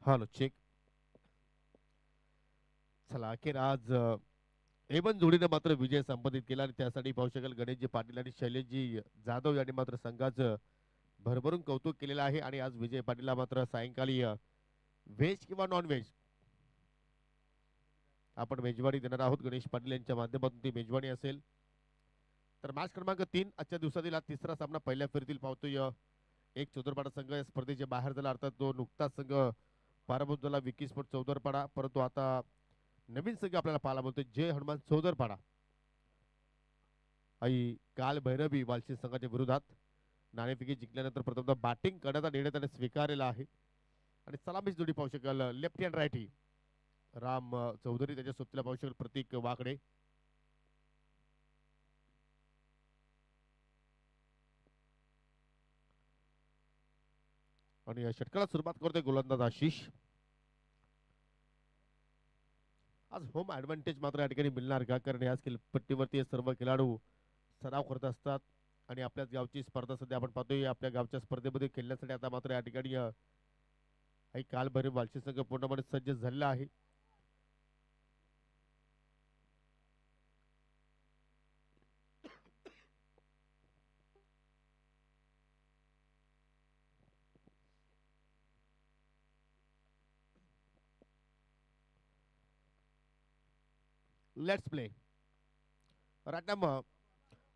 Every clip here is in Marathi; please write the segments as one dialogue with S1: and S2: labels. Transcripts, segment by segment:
S1: Hello check. चला अखेर आज एवन जोडीने मात्र विजय संपादित केला आणि त्यासाठी पाहू शकाल गणेशजी पाटील आणि शैलेशजी जाधव यांनी मात्र संघाचं भरभरून कौतुक केलेलं आहे. आणि आज विजय पाटीलला मात्र सायंकाळी व्हेज किंवा नॉन व्हेज आपण मेजवानी देणार आहोत. गणेश पाटील यांच्या माध्यमातून ती मेजवानी असेल. तर मॅच क्रमांक 3 आजच्या दिवसातील हा तिसरा सामना पहिल्या फेरीतील पाहतोय. एक चौदरपाडा संघ या स्पर्धेच्या बाहेर झाला, अर्थात तो नुकताच संघ पराभूत झाला विकी स्पोर्ट चौदरपाडा. परंतु आता नवीन संघ आपल्याला पाहायला मिळतोय जय हनुमान चौदरपाडा आई काल भैरवी वालशी संघाच्या विरोधात नाणेफेकी जिंकल्यानंतर प्रथमतः बॅटिंग करण्याचा निर्णय त्याने स्वीकारलेला आहे. आणि सलामीच जोडी पाहू शकाल left hand righty Ram Chaudhary, त्याच्या सोबतीला पाहू शकाल प्रतीक वाकडे. आणि या षटकाला सुरुवात करतोय गोलंदाज आशिष. आज होम ऍडव्हान्टेज मात्र या ठिकाणी मिळणार का, कारण याच खेळपट्टीवरती सर्व खेळाडू सराव करत असतात. आणि आपल्याच गावची स्पर्धा सध्या आपण पाहतोय. आपल्या गावच्या स्पर्धेमध्ये खेळण्यासाठी आता मात्र या ठिकाणी काही कालभर वालशी संघ पूर्णपणे सज्ज झालेला आहे. लेट्स प्ले रॅटम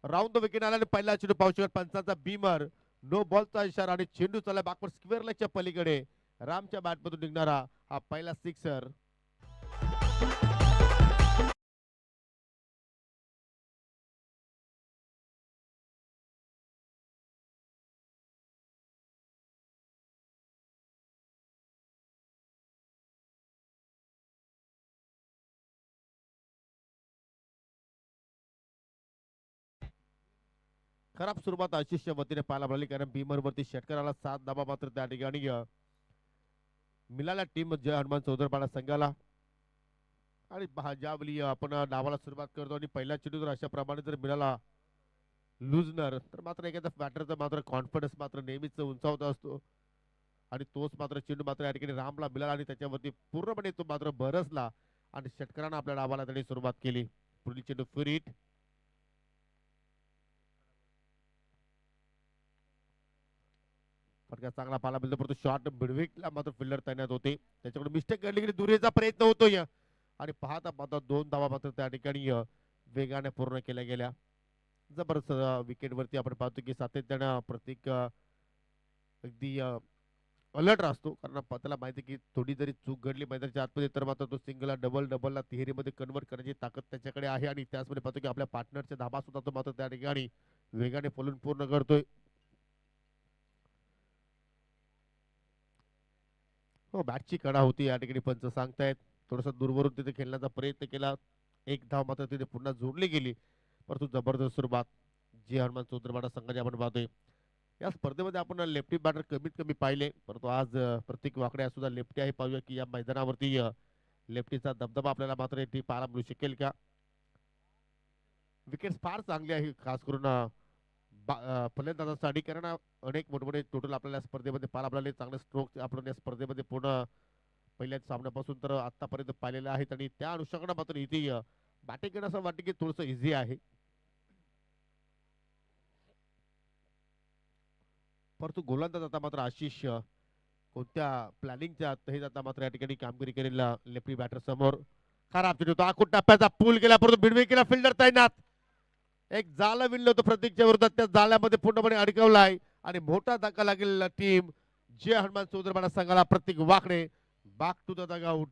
S1: राऊंड द विकेट आला आणि पहिला चेंडू पाहू शकत पंचाचा बीमर नो बॉलचा इशारा आणि चेंडू चालला बॅकवर्ड स्क्वेअर लेगच्या पलीकडे. रामच्या बॅटमधून निघणारा हा पहिला सिक्सर. खराब सुरुवात आशिषच्या वतीने पाहायला मिळाली, कारण बीमर वरती षटकाराला 7 धाबा मात्र त्या ठिकाणी मिळाल्या टीम जय हनुमान चौधरपाडा संघाला. आणि ज्यावेळी आपण डावाला सुरुवात करतो आणि पहिला चेंडू जर अशा प्रमाणे जर मिळाला लुजनर, तर मात्र एखाद्या बॅटरचा मात्र कॉन्फिडन्स मात्र नेहमीच उंचावत असतो. आणि तोच मात्र चेंडू मात्र या ठिकाणी रामला मिळाला आणि त्याच्यावरती पूर्णपणे तो मात्र बरसला आणि षटकारानं आपल्या डावाला त्यांनी सुरुवात केली. पुढील चेंडू फिरीट फटका चांगला पाहायला मिळतो, परंतु शॉट बिडविकला मात्र फिल्डर तैनात होते, त्याच्याकडून मिस्टेक घडली की दुरेचा प्रयत्न होतोय. आणि पाहता पाहता 2 धावा मात्र त्या ठिकाणी वेगाने पूर्ण केल्या गेल्या. जबरदस्त विकेट वरती आपण पाहतो की सातत्यानं प्रत्येक अगदी अलर्ट असतो, कारण त्याला माहिती की थोडी जरी चूक घडली मैदानाच्या आतमध्ये तर मात्र तो सिंगलला डबलला तिहेरीमध्ये कन्वर्ट करण्याची ताकद त्याच्याकडे आहे. आणि त्याचमध्ये पाहतो की आपल्या पार्टनरचे धाबा सुद्धा तो मात्र त्या ठिकाणी वेगाने फलून पूर्ण करतोय. हो बॅटची कडा होती या ठिकाणी पंच सांगतायत. थोडासा दूरवरून तिथे खेळण्याचा प्रयत्न केला, एक धाव मात्र तिथे पुन्हा जोडली गेली, परंतु जबरदस्त सुरुवात जी हनुमान चौधरवाडा संघाची आपण पाहतोय. या स्पर्धेमध्ये आपण लेफ्टी बॅटर कमीत कमी पाहिले, परंतु आज प्रत्येक वाकडे सुद्धा लेफ्टी आहे. पाहूया की या मैदानावरती लेफ्टीचा दबदबा आपल्याला मात्र इथे पाहायला मिळू शकेल का. विकेट फार चांगली आहे, खास करून फलंदाजांसाठी, कारण अनेक मोठमोठे टोटल आपल्याला स्पर्धेमध्ये पाहायला मिळाले. चांगले स्ट्रोक आपण या स्पर्धेमध्ये पूर्ण पहिल्याच सामन्यापासून तर आतापर्यंत पाहिलेले आहेत. आणि त्या अनुषंगाने मात्र इथे बॅटिंग करणं असं वाटतं की थोडंसं इझी आहे, परंतु गोलंदाज आता मात्र आशिष कोणत्या प्लॅनिंगच्या तहेत आता मात्र या ठिकाणी कामगिरी करेल लेफ्टी बॅटर समोर. खराब चेंडू तो आखून टप्प्याचा पूल केला, परंतु बिडवे केला, फिल्डर तैनात. एक जाळं विणलं होतं प्रतीकच्या विरोधात, त्या जाळ्यामध्ये पूर्णपणे अडकवलाय आणि मोठा धक्का लागेल टीम जय हनुमान चौधरपाडा संघाला. प्रतीक वाकडे बॅक टू द डगआउट.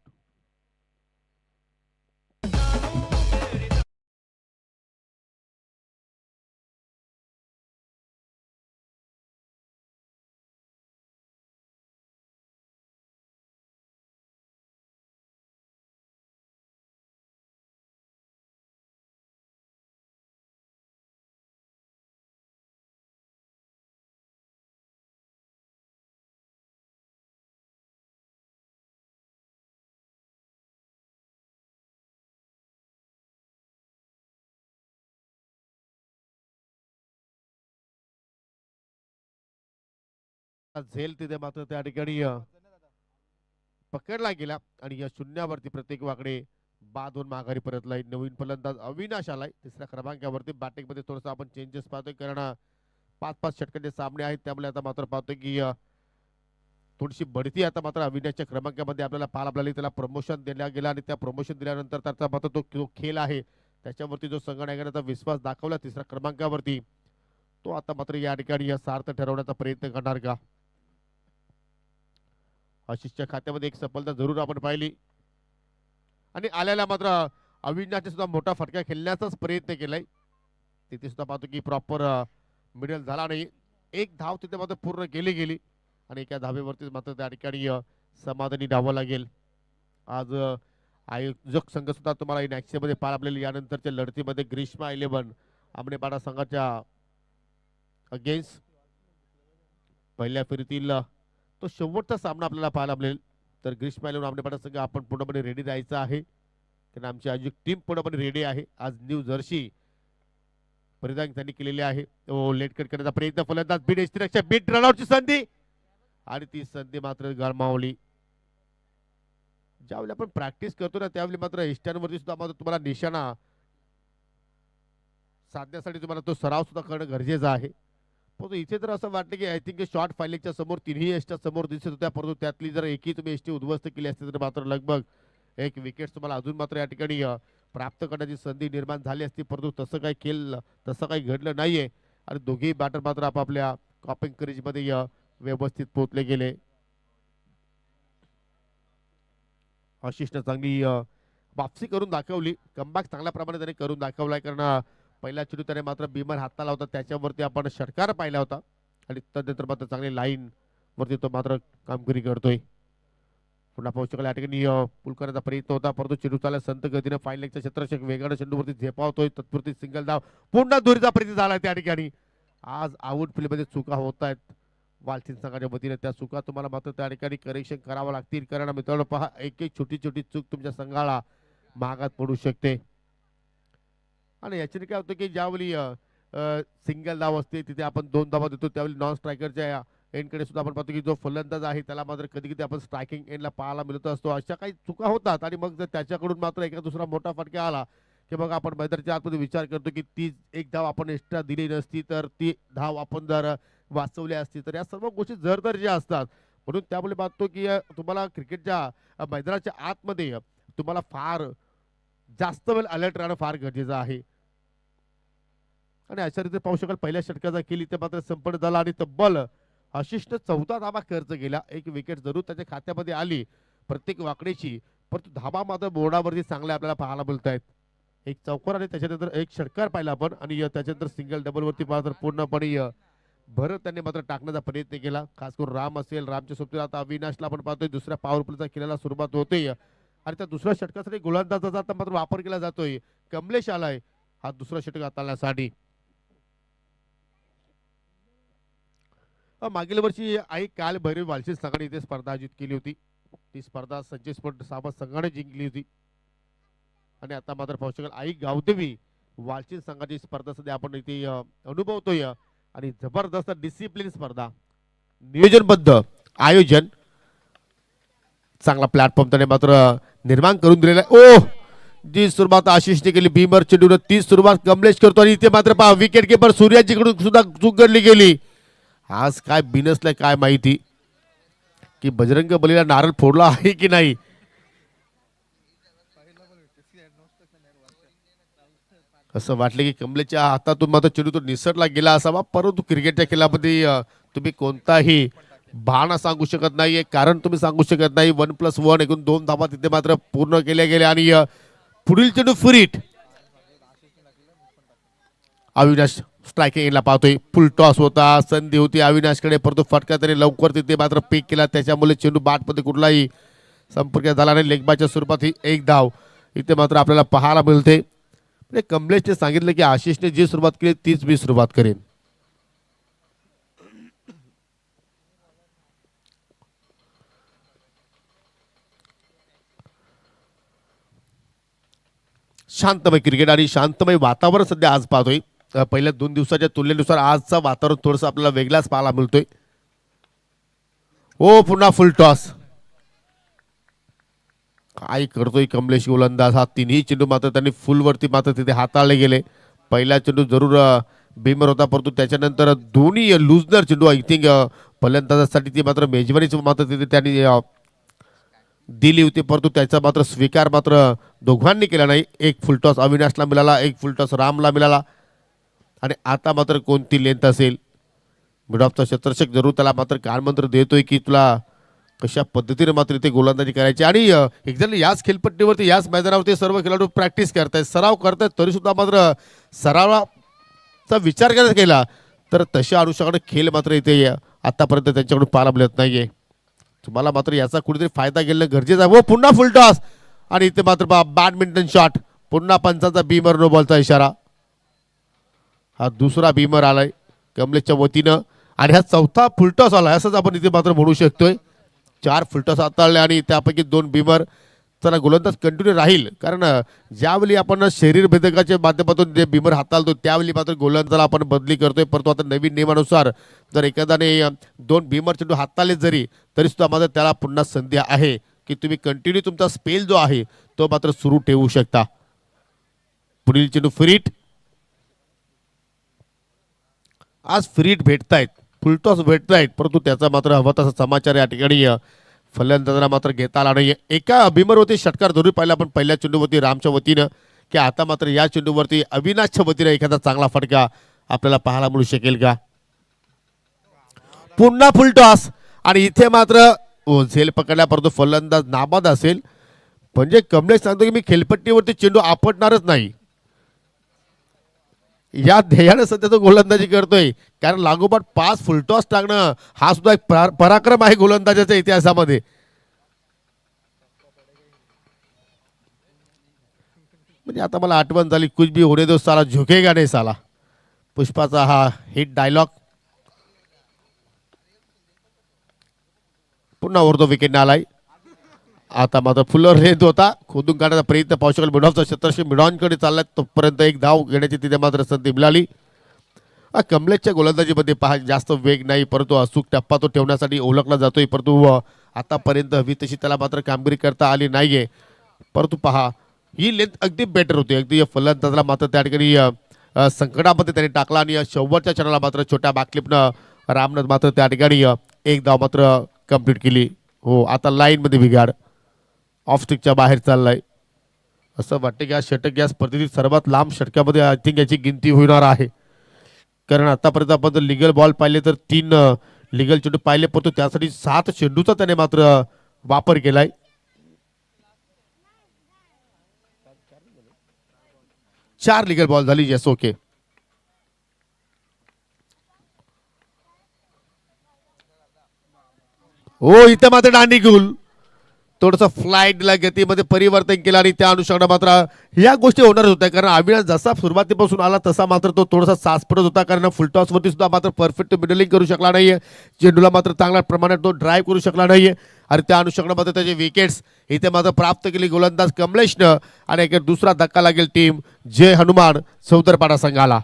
S1: झेल तिथे मात्र त्या ठिकाणी पकडला गेला आणि या शून्यावरती प्रत्येक वाकडे बाद होऊन माघारी परतलाय. नवीन फलंदाज अविनाश आलाय तिसऱ्या क्रमांकावरती. बॅटिंग मध्ये थोडस आपण चेंजेस पाहतोय कारण 5-5 षटकांचे सामने आहेत त्यामुळे आता मात्र पाहतोय की थोडीशी बढती आता मात्र अविनाशच्या क्रमांकामध्ये आपल्याला पाहायला मिळाली. त्याला प्रमोशन दिल्या गेला आणि त्या प्रमोशन दिल्यानंतर त्याचा मात्र तो खेळ आहे त्याच्यावरती जो संघनायकाचा विश्वास दाखवला तिसऱ्या क्रमांकावरती तो आता मात्र या ठिकाणी सार्थ ठरवण्याचा प्रयत्न करणार का. आशिषच्या खात्यामध्ये एक सफलता जरूर आपण पाहिली आणि आल्याला मात्र अविनाशने सुद्धा मोठा फटका खेळण्याचाच प्रयत्न केलाय. तिथे सुद्धा पाहतो की प्रॉपर मिडल झाला नाही. एक धाव तिथे मात्र पूर्ण केली गेली आणि एका धावेवरती मात्र त्या ठिकाणी समाधानी धावा लागेल. आज आयोजक संघ सुद्धा तुम्हाला इन ॲक्शन मध्ये पाहायला आपल्याला यानंतरच्या लढतीमध्ये ग्रीष्मा 11 आमनेपाडा संघाच्या अगेन्स्ट पहिल्या फेरीतील तो शेवटचा सामना आपल्याला पाहायला मिळेल. तर ग्रीष्मा 11 आमनेपाडा संघ आपण पूर्णपणे रेडी राहायचं आहे कारण आमची आयोजक टीम पूर्णपणे रेडी आहे. आज न्यू जर्सी परिधान त्यांनी केलेली आहे. लेट कट करण्याचा प्रयत्न फलंदाज बीड एसटीच्या बीट रनआउटची संधी आणि ती संधी मात्र गमावली. ज्यावेळी आपण प्रॅक्टिस करतो ना त्यावेळी मात्र इष्टांवरती सुद्धा मात्र तुम्हाला निशाणा साधण्यासाठी तुम्हाला तो सराव सुद्धा करणं गरजेचं आहे. परंतु इथे तर असं वाटतं की आय थिंक शॉर्ट फायलिंगच्या समोर तिन्ही एसट्या समोर दिसत होत्या परंतु त्यातली जर एकही तुम्ही एसटी उद्ध्वस्त केली असती तर मात्र लगभग एक विकेट तुम्हाला अजून मात्र या ठिकाणी प्राप्त करण्याची संधी निर्माण झाली असती. परंतु तसं काही घडलं नाहीये आणि दोघेही बॅटर मात्र आपापल्या कॉपिंग क्रीजमध्ये व्यवस्थित पोहोचले गेले. आशिषने चांगली वापसी करून दाखवली. कमबॅक चांगल्या प्रमाणे त्याने करून दाखवलाय कारण पहिला चेंडू त्याने मात्र बिमर हाताला होता त्याच्यावरती आपण षटकार पाहिला होता आणि त्यानंतर मात्र चांगली लाईन वरती तो मात्र कामगिरी करतोय. पुन्हा पाहू शकाल या ठिकाणी पुल करण्याचा प्रयत्न होता परंतु चेंडू चालला संत गतीने फाईनलेगच्या क्षेत्ररक्षक वेगाने चेंडूवरती झेपावतोय. तत्पुरती सिंगल धाव पुन्हा दुरीचा प्रयत्न झाला त्या ठिकाणी. आज आउट फील्ड मध्ये चुका होत आहेत वालचिंद संघाच्या वतीने. त्या चुका तुम्हाला मात्र त्या ठिकाणी करेक्शन करावं लागतील कारण मित्रांनो पहा एक एक छोटी छोटी चूक तुमच्या संघाला महागात पडू शकते. आणि याच्याने काय होतं की ज्यावेळी सिंगल धाव असते तिथे आपण 2 धावा देतो त्यावेळी नॉन स्ट्रायकरच्या एंडकडे सुद्धा आपण पाहतो की जो फलंदाज आहे त्याला मात्र कधी कधी आपण स्ट्रायकिंग एंडला पाहायला मिळत असतो. अशा काही चुका होतात आणि मग जर त्याच्याकडून मात्र एका दुसरा मोठा फटका आला की मग आपण मैदानाच्या आतमध्ये विचार करतो की ती एक धाव आपण एक्स्ट्रा दिली नसती तर ती धाव आपण जर वाचवली असती तर या सर्व गोष्टी जर ज्या असतात. म्हणून त्यामुळे पाहतो की तुम्हाला क्रिकेटच्या मैदानाच्या आतमध्ये तुम्हाला फार जास्त वेळ अलर्ट राहणं फार गरजेचं आहे. आणि अशा रीती पाहू शकाल पहिल्या षटकाचा केली ते मात्र संपन्न झाला आणि तब्बल आशिषने 14 धावा खर्च केला. एक विकेट जरूर त्याच्या खात्यामध्ये आली प्रत्येक वाकडेची परंतु धावा मात्र बोर्डावरती चांगल्या आपल्याला पाहायला मिळत आहेत. एक चौकार आणि त्याच्यानंतर एक षटकार पाहिला आपण आणि त्याच्यानंतर सिंगल डबल वरती मात्र पूर्णपणे भरत त्यांनी मात्र टाकण्याचा प्रयत्न केला. खास करून राम असेल रामच्या सोबतीला आता अविनाशला आपण पाहतोय दुसऱ्या पॉवर प्लेचा खेळायला सुरुवात होते आणि त्या दुसऱ्या षटकासाठी गोलंदाजाचा आता मात्र वापर केला जातोय. कमलेश आलाय हा दुसरा षटक हाताळण्यासाठी. मागील वर्षी आई काल भैरवी वालचिंद संघाने इथे स्पर्धा आयोजित केली होती. ती स्पर्धा संजय स्पोर्ट साबा संघाने जिंकली होती आणि आता मात्र पाहू शकाल आई गावदेवी वालचिंद संघाची स्पर्धा सध्या आपण इथे अनुभवतोय आणि जबरदस्त डिसिप्लिन स्पर्धा नियोजनबद्ध आयोजन चांगला प्लॅटफॉर्म त्याने मात्र निर्माण करून दिलेला आहे. जी सुरुवात आशिषने केली भीमर चेंडूने ती सुरुवात कमलेश करतो आणि इथे मात्र पहा विकेट किपर सूर्याजीकडून सुद्धा चूक घडली गेली. आज काय बिनसलंय काय माहिती की बजरंग बलीला नारळ फोडला आहे की नाही. असं वाटलं की कमलेच्या हातातून मात्र चेंडू तो निसटला गेला असावा परंतु क्रिकेटच्या खेळामध्ये तुम्ही कोणताही बहाणा सांगू शकत नाहीये कारण तुम्ही सांगू शकत नाही 1+1 एकूण 2 धावा तिथे मात्र पूर्ण केल्या गेल्या आणि पुढील चेंडू फ्रीट अविनाश स्ट्रायकिंगला पाहतोय. फुल टॉस होता संधी होती अविनाशकडे परंतु फटका त्याने लवकर तिथे मात्र पिक केला त्याच्यामुळे चेंडू बॅटमध्ये कुठलाही संपर्क झाला नाही. लेगबाच्या स्वरूपात ही एक धाव इथे मात्र आपल्याला पाहायला मिळते. कमलेशने सांगितलं की आशिषने जी सुरुवात केली तीच मी सुरुवात करेन. शांतमय क्रिकेट आणि शांतमय वातावरण सध्या आज पाहतोय. पहिल्या 2 दिवसाच्या तुलनेनुसार आजचा वातावरण थोडंसं आपल्याला वेगळाच पाहायला मिळतोय. हो पुन्हा फुल टॉस काय करतोय कमलेश गोलंदाज. हा तिन्ही चेंडू मात्र त्यांनी फुलवरती मात्र तिथे हाताळले गेले. पहिला चेंडू जरूर बीमर होता, परंतु त्याच्यानंतर दोन्ही लुजनर चेंडू आय थिंक फलंदाजासाठी ती मात्र मेजवानीच मात्र तिथे त्यांनी दिली होती, परंतु त्याचा मात्र स्वीकार मात्र दोघांनी केला नाही. एक फुलटॉस अविनाशला मिळाला, एक फुलटॉस रामला मिळाला. आणि आता मात्र कोणती लेंथ असेल, मिड ऑफचा क्षेत्ररक्षक जरूर त्याला मात्र कानमंत्र देतोय की तुला कशा पद्धतीने मात्र इथे गोलंदाजी करायची. आणि एक्झॅक्टली याच खेळपट्टीवरती याच मैदानावरती सर्व खेळाडू प्रॅक्टिस करतायत, सराव करतायत, तरी सुद्धा मात्र सरावाचा विचार करायचा केला तर तशा अनुषंगाने खेळ मात्र इथे आतापर्यंत त्यांच्याकडून पाहायला मिळत नाहीये. तुम्हाला मात्र याचा कुठेतरी फायदा घेणं गरजेचं आहे. व पुन्हा फुल टॉस आणि इथे मात्र बॅडमिंटन शॉट, पुन्हा पंचांचा बीमर नो बॉलचा इशारा. हा दुसरा बीमर आलाय कमलेशच्या वतीनं आणि हा चौथा फुलटॉस आलाय असंच आपण इथे मात्र म्हणू शकतोय. 4 फुलटॉस हाताळले आणि त्यापैकी 2 बीमर. चला गोलंदाज कंटिन्यू राहील, कारण ज्यावेळी आपण शरीर भेदकाच्या माध्यमातून जे बीमर हाताळतो त्यावेळी मात्र गोलंदाजाला आपण बदली करतोय. परंतु आता नवीन नियमानुसार जर एखाद्याने 2 बीमर चेंडू हाताळले जरी तरी सुद्धा मात्र त्याला पुन्हा संधी आहे की तुम्ही कंटिन्यू तुमचा स्पेल जो आहे तो मात्र सुरू ठेवू शकता. पुढील चेंडू फ्रीट. आज फ्रीट भेटतायत, फुलटॉस भेटतायत, परंतु त्याचा मात्र हवा तसा समाचार या ठिकाणी फलंदाजांना मात्र घेता आला नाही. एका बीमरवरती षटकार जरूर पाहिला आपण पहिल्या चेंडूवरती रामच्या वतीनं, की आता मात्र या चेंडूवरती अविनाशच्या वतीनं एखादा चांगला फटका आपल्याला पाहायला मिळू शकेल का. पुन्हा फुलटॉस आणि इथे मात्र झेल पकडल्या, परंतु फलंदाज नाबाद असेल. म्हणजे कमलेश सांगतो की मी खेळपट्टीवरती चेंडू आपटणारच नाही, या ध्येयाने सध्या तो गोलंदाजी करतोय. कारण लागोपाठ 5 फुलटॉस टाकणं हा सुद्धा एक पराक्रम आहे गोलंदाजाच्या इतिहासामध्ये. म्हणजे आता मला आठवण झाली, कुछ भी होने दो साला झुकेगा नाही साला, पुष्पाचा हा हिट डायलॉग. पुन्हा ओरतो विकेट आलाय. आता मात्र फुलर रेत होता, खोदून काढण्याचा प्रयत्न पाहू शकेल. मिडॉनचा क्षेत्रशी मिडॉनकडे चाललाय, तोपर्यंत एक धाव घेण्याची तिथे मात्र संधी मिळाली. कमलेशच्या गोलंदाजीमध्ये पहा जास्त वेग नाही, परंतु अचूक टप्पा तो ठेवण्यासाठी ओळखला जातोय. परंतु आतापर्यंत हवी तशी त्याला मात्र कामगिरी करता आली नाहीये. परंतु पहा ही लेंथ अगदी बेटर होती, अगदी फलंदाजाला मात्र त्या ठिकाणी संकटामध्ये त्याने टाकला. आणि शेवटच्या क्षणाला मात्र छोट्या बॅकलिपनं रामनाथ मात्र त्या ठिकाणी एक धाव मात्र कंप्लीट केली. हो, आता लाईनमध्ये बिघाड, ऑफ स्टिकच्या बाहेर चाललाय. असं वाटतं की हा षटक या स्पर्धेतील सर्वात लांब षटकामध्ये आय थिंक याची गिनती होणार आहे. कारण आतापर्यंत आपण जर लिगल बॉल पाहिले तर 3 लिगल चेंडू पाहिले, परंतु त्यासाठी 7 चेंडूचा त्याने मात्र वापर केलाय. चार लिगल बॉल झाली. Yes, okay. हो, इथे मात्र दांडी गुल थोडंसं फ्लाईटला गतीमध्ये परिवर्तन केलं आणि त्या अनुषंगाने मात्र ह्या गोष्टी होणारच होत्या. कारण अविनाश जसा सुरुवातीपासून आला तसा मात्र तो थोडासा सासपडत होता, कारण फुलटॉसवरती सुद्धा मात्र परफेक्ट मिडलिंग करू शकला नाहीये. चेंडूला मात्र चांगल्या प्रमाणात तो ड्राईव्ह करू शकला नाहीये आणि त्या अनुषंगाने मात्र त्याचे विकेट्स इथे मात्र प्राप्त केली गोलंदाज कमलेशनं. आणि एक दुसरा धक्का लागेल टीम जय हनुमान सौदरपाडा संघाला.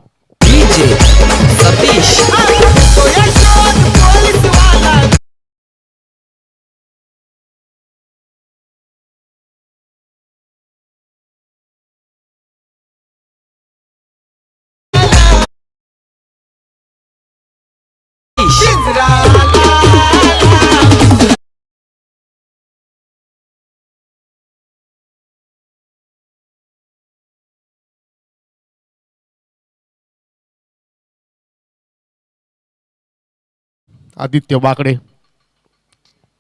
S1: आदित्य वाकडे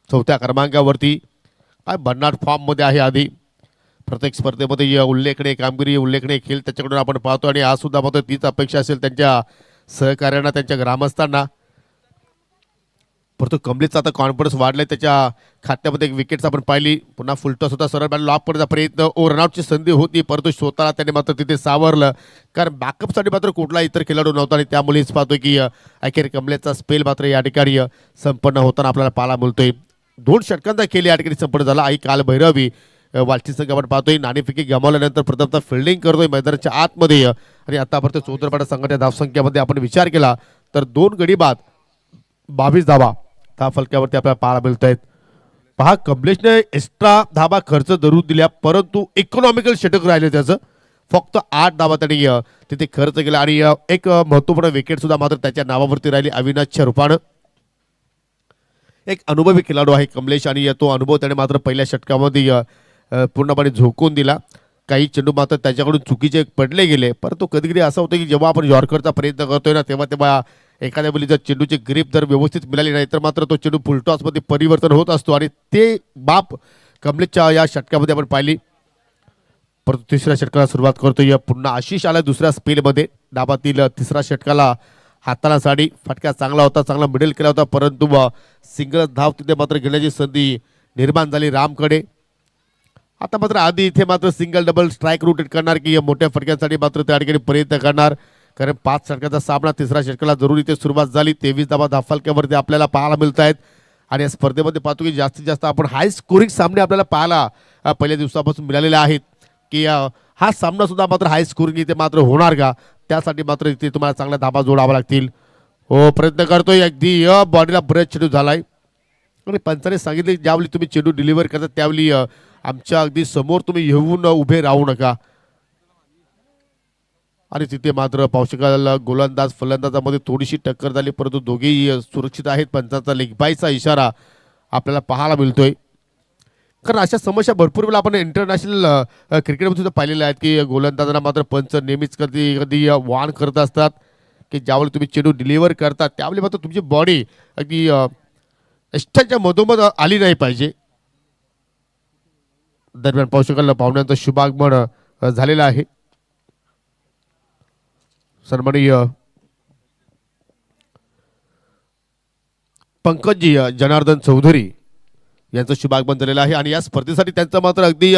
S1: 4थ्या क्रमांकावरती, काय भन्नाट फॉर्म मध्ये आहे. आधी प्रत्येक स्पर्धेमध्ये उल्लेखनीय कामगिरी, उल्लेखनीय खेळ त्याच्याकडून आपण पाहतो आणि आज सुद्धा मात्र तीच अपेक्षा असेल त्यांच्या सहकार्यांना, त्यांच्या ग्रामस्थांना. परंतु कमलेशचा आता कॉन्फिडन्स वाढलाय, त्याच्या खात्यामध्ये एक विकेट्स आपण पाहिली. पुन्हा फुलटॉस होता, सरळ बॅट लॉक करण्याचा प्रयत्न, ओ रनआउटची संधी होती, परंतु स्वतःला त्याने मात्र तिथे सावरलं. कारण बॅकअपसाठी मात्र कुठला इतर खेळाडू नव्हता आणि त्यामुळेच पाहतोय की अखेर कमलेशचा स्पेल मात्र या ठिकाणी संपन्न होताना आपल्याला पाहायला मिळतोय. 2 षटकांचा खेळ या ठिकाणी संपन्न झाला. आई काल भैरवी वालची संघ आपण पाहतोय नाणेफेकी गमावल्यानंतर प्रथमतः फिल्डिंग करतोय मैदानाच्या आतमध्ये. आणि आतापर्यंत चौदरपाडा संघाच्या धावसंख्येमध्ये आपण विचार केला तर 2 गडी बाद 22 धावा त्या फलकावरती आपल्याला पाहायला मिळत आहेत. पहा कमलेशने एक्स्ट्रा धाबा खर्च जरूर दिल्या परंतु इकॉनॉमिकल षटक राहिले त्याचं फक्त 8 धाबा त्यांनी तिथे खर्च केला आणि एक महत्त्वपूर्ण विकेट सुद्धा मात्र त्याच्या नावावरती राहिली अविनाशच्या रूपानं एक अनुभवी खेळाडू आहे कमलेश आणि तो अनुभव त्याने मात्र पहिल्या षटकामध्ये पूर्णपणे झोकून दिला काही चेंडू मात्र त्याच्याकडून चुकीचे पडले गेले परंतु कधी कधी असं होतं की जेव्हा आपण यॉर्करचा प्रयत्न करतोय ना तेव्हा तेव्हा एखाद्या वेळी जर चेंडूची ग्रीप जर व्यवस्थित मिळाली नाही तर मात्र तो चेंडू फुलटॉसमध्ये परिवर्तन होत असतो आणि ते बाप कमलेशच्या या षटकामध्ये आपण पाहिली परंतु तिसऱ्या षटकाला सुरुवात करतोय पुन्हा आशिष आला दुसऱ्या स्पेलमध्ये डाबातील तिसऱ्या षटकाला हाताला साडी फटका चांगला होता चांगला मिडल केला होता परंतु सिंगल धाव तिथे मात्र घेण्याची संधी निर्माण झाली रामकडे आता मात्र आधी इथे मात्र सिंगल डबल स्ट्राईक रोटेट करणार की मोठ्या फटक्यांसाठी मात्र त्या ठिकाणी प्रयत्न करणार कारण 5 षटकाचा सामना तिसऱ्या षटकाला जरूर इथे सुरुवात झाली 23 धावा धाफलक्यावरती आपल्याला पाहायला मिळत आहेत आणि या स्पर्धेमध्ये पाहतो की जास्तीत जास्त आपण हाय स्कोरिंग सामने आपल्याला पाहायला पहिल्या दिवसापासून मिळालेले आहेत की हा सामना सुद्धा मात्र हाय स्कोरिंग इथे मात्र होणार का त्यासाठी मात्र इथे तुम्हाला चांगला धाबा जोडावा लागतील हो प्रयत्न करतोय अगदी बॉडीला बरेच चेंडू झालाय आणि पंचाने सांगितले ज्यावेळी तुम्ही चेंडू डिलिव्हर करता त्यावेळी आमच्या अगदी समोर तुम्ही येऊन उभे राहू नका आणि तिथे मात्र पावशकाला गोलंदाज फलंदाजामध्ये थोडीशी टक्कर झाली परंतु दोघेही सुरक्षित आहेत पंचांचा लेगबायचा इशारा आपल्याला पाहायला मिळतोय कारण अशा समस्या भरपूर वेळा आपण इंटरनॅशनल क्रिकेटमध्ये सुद्धा पाहिलेल्या आहेत की गोलंदाजांना मात्र पंच नेहमीच कधी कधी वाण करत असतात की ज्यावेळी तुम्ही चेंडू डिलिव्हर करता त्यावेळी मात्र तुमची बॉडी अगदी यष्टांच्या मधोमध आली नाही पाहिजे दरम्यान पावशकाला पाहुण्यांचं शुभागमन झालेलं आहे सन्माननीय पंकजी जनार्दन चौधरी यांचं शुभागमन झालेलं आहे आणि या स्पर्धेसाठी त्यांचं मात्र अगदी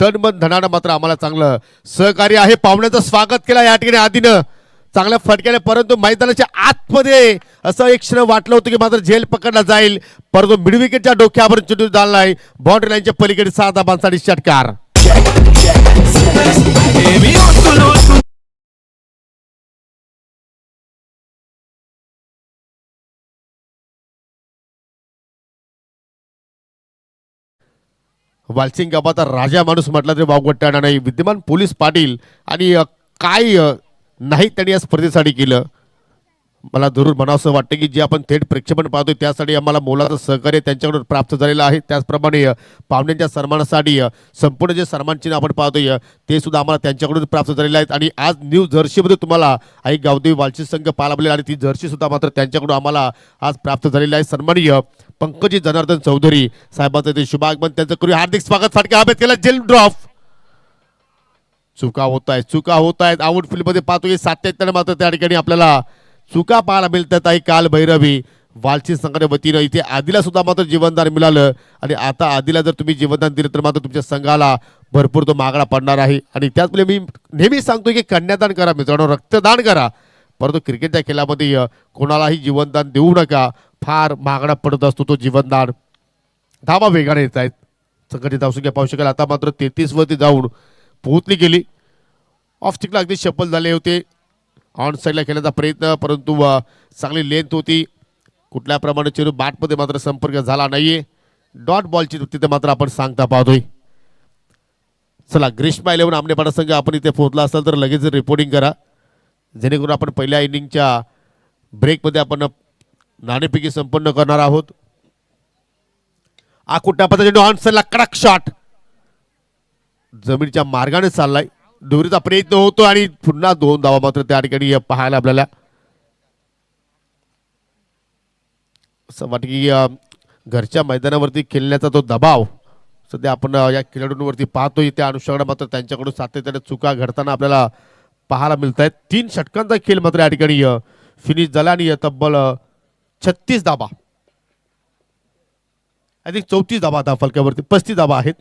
S1: तनमन धनानं मात्र आम्हाला चांगलं सहकार्य आहे पाहुण्यांचं स्वागत केलं या ठिकाणी आधीनं चांगल्या फटक्याने परंतु मैदानाच्या आतमध्ये असं एक क्षण वाटलं होतं की मात्र झेल पकडला जाईल परंतु मिड विकेटच्या डोक्यावर चेंडू झालाय बाउंड्री लाईनच्या पलीकडे 6 धाबांसाठी षटकार वालसिंग गावाचा राजा माणूस म्हटला तरी वावगट नाही विद्यमान पोलीस पाटील आणि काय नाही त्यांनी या स्पर्धेसाठी केलं मला जरूर म्हणावंसं वाटतं की जे आपण थेट प्रेक्षेपण पाहतोय त्यासाठी आम्हाला मोलाचं सहकार्य त्यांच्याकडून प्राप्त झालेलं आहे त्याचप्रमाणे पाहुण्यांच्या सन्मानासाठी संपूर्ण जे सन्मानचिन्ह आपण पाहतोय ते सुद्धा आम्हाला त्यांच्याकडून प्राप्त झालेले आहेत आणि आज न्यू जर्सीमध्ये तुम्हाला आई गावदेवी वालची संघ पाहायला मिळेल आणि ती जर्सी सुद्धा मात्र त्यांच्याकडून आम्हाला आज प्राप्त झालेली आहे सन्माननीय पंकजी जनार्दन चौधरी साहेबांचं ते शुभागमन त्यांचं करू हार्दिक स्वागत फटका हवेत केला जेल ड्रॉप चुका होत आहेत आउटफील्ड मध्ये पाहतोय सातत्याने मात्र त्या ठिकाणी आपल्याला चुका पाहायला मिळतात आहे काल भैरवी वालची संघाच्या वतीनं इथे आदिला सुद्धा मात्र जीवनदान मिळालं आणि आता आदिला जर तुम्ही जीवनदान दिलं तर मात्र तुमच्या संघाला भरपूर तो मागणा पडणार आहे आणि त्याचमुळे मी नेहमी सांगतो की कन्यादान करा मित्रांनो रक्तदान करा परंतु क्रिकेटच्या खेळामध्ये कोणालाही जीवनदान देऊ नका फार मागणा पडत असतो तो जीवनदान धावा वेगाने येत आहेत संघटित धावसंख्या पाहू शकाल आता मात्र 33 वरती जाऊन पोहोचली गेली ऑफ स्टिकला अगदी शफल झाले होते ऑन साईडला खेळण्याचा प्रयत्न परंतु चांगली लेंथ होती कुठल्या प्रमाणे चेंडू बॅटमध्ये मात्र संपर्क झाला नाहीये डॉट बॉलची तिथे मात्र आपण सांगता पाहतोय चला ग्रीष्मा 11 आमनेपाडा संघ आपण इथे पोहोचला असाल तर लगेच रिपोर्टिंग करा जेणेकरून आपण पहिल्या इनिंगच्या ब्रेकमध्ये आपण नाणेफेकी संपन्न करणार आहोत आकुट्यापदा चेंडू ऑन साईडला कडक शॉट जमिनीच्या मार्गाने चाललाय दोरीचा प्रयत्न होतो आणि पुन्हा 2 धावा मात्र त्या ठिकाणी पाहायला आपल्याला असं वाटतं की घरच्या मैदानावरती खेळण्याचा तो दबाव सध्या आपण या खेळाडूंवरती पाहतोय त्या अनुषंगाने मात्र त्यांच्याकडून सातत्याने चुका घडताना आपल्याला पाहायला मिळत आहेत 3 षटकांचा खेळ मात्र या ठिकाणी फिनिश झाला आणि तब्बल 36 धाबा आय थिंक 34 धाबा आता फलक्यावरती 35 धाबा आहेत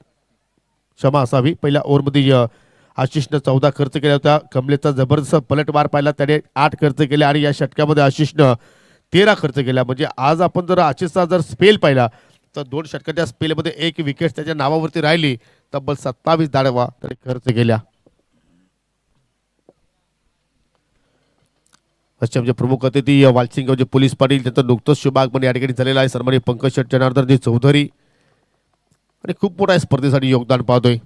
S1: क्षमा असावी पहिल्या ओव्हरमध्ये आशिषनं 14 खर्च केला होता कमलेचा जबरदस्त पलटवार पाहिला त्याने 8 खर्च केले आणि या षटकामध्ये आशिषनं 13 खर्च केला म्हणजे आज आपण जर आशिषचा जर स्पेल पाहिला तर 2 षटकाच्या स्पेलमध्ये 1 विकेट त्याच्या नावावरती राहिली तब्बल 27 धावा त्याने खर्च केल्या पश्चिमचे प्रमुख अतिथी वालसिंग गावचे पोलीस पाटील त्यांचं नुकतंच शुभागमन या ठिकाणी झालेलं आहे सन्माननीय पंकज जनार्दन चौधरी आणि खूप मोठ्या स्पर्धेसाठी योगदान पाहतोय.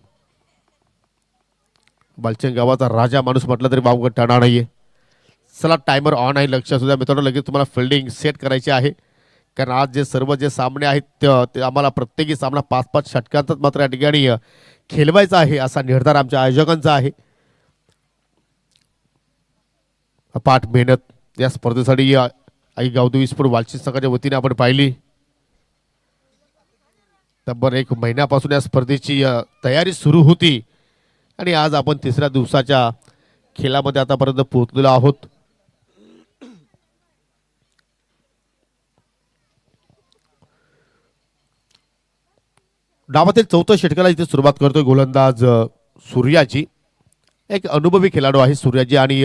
S1: बालचंद गावाचा राजा माणूस म्हटलं तरी वावगं ठरणार नाहीये. चला टायमर ऑन आहे, लक्ष असू द्या मित्रांनो. लगेच तुम्हाला फिल्डिंग सेट करायची आहे, कारण आज जे सामने आहेत ते आम्हाला प्रत्येकी सामना 5-5 षटकांचाच मात्र या ठिकाणी खेळवायचा आहे असा निर्धार आमच्या आयोजकांचा आहे. अपाट मेहनत या स्पर्धेसाठी आई गावदेवी स्पोर्ट वालची संघाच्या वतीने आपण पाहिली. तब्बल 1 महिन्यापासून या स्पर्धेची तयारी सुरू होती आणि आज आपण तिसऱ्या दिवसाच्या खेळामध्ये आतापर्यंत पोहोचलेलो आहोत. डावातील चौथ्या षटकाला इथे सुरुवात करतोय गोलंदाज सूर्याजी. एक अनुभवी खेळाडू आहे सूर्याजी आणि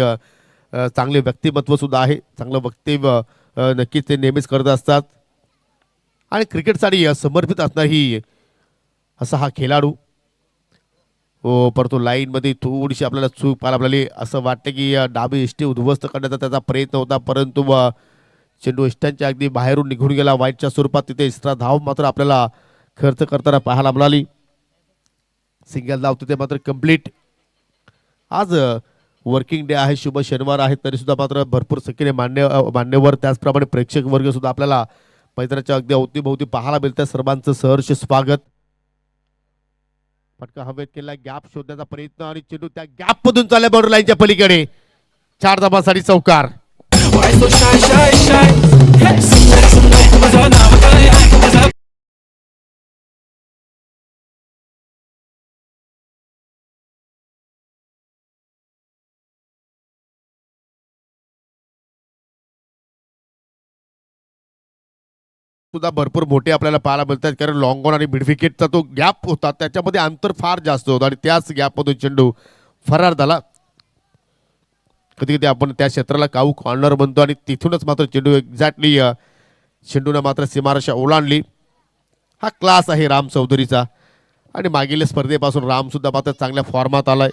S1: चांगले व्यक्तिमत्व सुद्धा आहे. चांगलं वक्तव्य नक्कीच ते नेहमीच करत असतात आणि क्रिकेटसाठी समर्पित असणारी असा हा खेळाडू. हो, परंतु लाईनमध्ये थोडीशी आपल्याला चूक पाहायला मिळाली. असं वाटतं की डावी इष्टी उद्ध्वस्त करण्याचा त्याचा प्रयत्न होता, परंतु चेंडू इष्टांच्या अगदी बाहेरून निघून गेला वाईटच्या स्वरूपात. तिथे एक्स्ट्रा धाव मात्र आपल्याला खर्च करताना पाहायला मिळाली. सिंगल धाव तिथे मात्र कंप्लीट. आज वर्किंग डे आहे, शुभ शनिवार आहे, तरी सुद्धा मात्र भरपूर संख्येने मान्यवर त्याचप्रमाणे प्रेक्षक वर्ग सुद्धा आपल्याला मैदानाच्या अगदी अवतीभोवती पाहायला मिळतात. सर्वांचं सहर्ष स्वागत. फटका हवेत केला, गॅप शोधण्याचा प्रयत्न आणि चेंडू त्या गॅप मधून चालल्या बॉर्डर लाईनच्या पलीकडे. 4 धावांसाठी चौकार. सुद्धा भरपूर मोठे आपल्याला पाहायला मिळतात, कारण लॉंग ऑन आणि मिड विकेटचा तो गॅप होता त्याच्यामध्ये अंतर फार जास्त होतं आणि त्याच गॅपमधून चेंडू फरार झाला. कधी कधी आपण त्या क्षेत्राला काऊ कॉर्नर म्हणतो आणि तिथूनच मात्र चेंडू एक्झॅक्टली चेंडूनं मात्र सीमारेषा ओलांडली. हा क्लास आहे राम चौधरीचा आणि मागील स्पर्धेपासून राम सुद्धा मात्र चांगल्या फॉर्मात आलाय.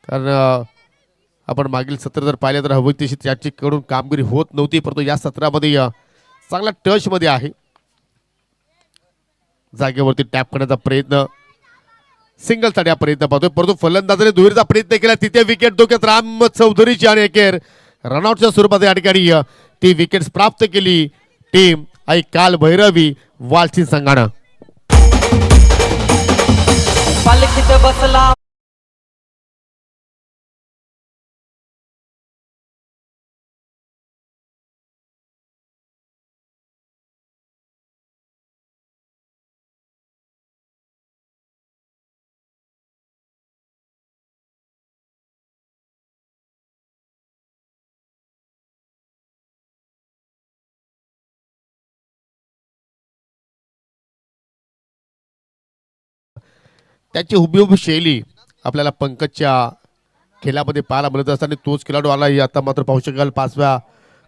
S1: कारण आपण मागील सत्र जर पाहिलं तर हवी तशी त्याच्याकडून कामगिरी होत नव्हती, परंतु या सत्रामध्ये चांगला टच मध्ये आहे. जागेवरती टॅप करण्याचा प्रयत्न, सिंगल साठी हा प्रयत्न पाहतोय, परंतु फलंदाजाने दुहेरीचा प्रयत्न केला. तिथे विकेट धोक्यात राम चौधरीची आणि अखेर रनआउटच्या स्वरूपात या ठिकाणी ती विकेट प्राप्त केली टीम आई काल भैरवी वालची संघानं. बसला त्याची हुबेहूब शैली आपल्याला पंकजच्या खेळामध्ये पाहायला मिळत असताना तोच खेळाडू आला. आता मात्र पाहू शकाल 5व्या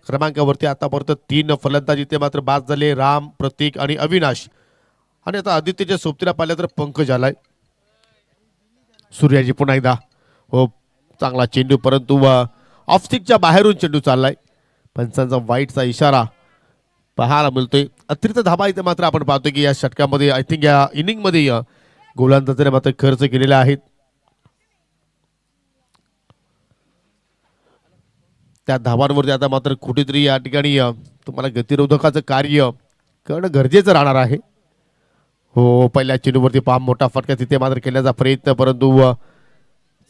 S1: क्रमांकावरती आतापर्यंत 3 फलंदाजी ते मात्र बाद झाले, राम, प्रतीक आणि अविनाश. आणि आता आदित्यच्या सोबतीला पाहिलं तर पंकज आलाय. सूर्याजी पुन्हा एकदा, हो चांगला चेंडू, परंतु ऑफस्टिकच्या बाहेरून चेंडू चाललाय. पंचांचा वाईटचा इशारा पाहायला मिळतोय. अतिरिक्त धाबा इथे मात्र आपण पाहतोय की या षटकामध्ये आय थिंक या इनिंगमध्ये गोलंदाजाने मात्र खर्च केलेले आहेत. त्या धावांवरती आता मात्र कुठेतरी या ठिकाणी तुम्हाला गतिरोधकाचं कार्य करणं गरजेचं राहणार आहे. हो, पहिल्या चेंडूवरती पहा मोठा फटका तिथे मात्र केल्याचा प्रयत्न, परंतु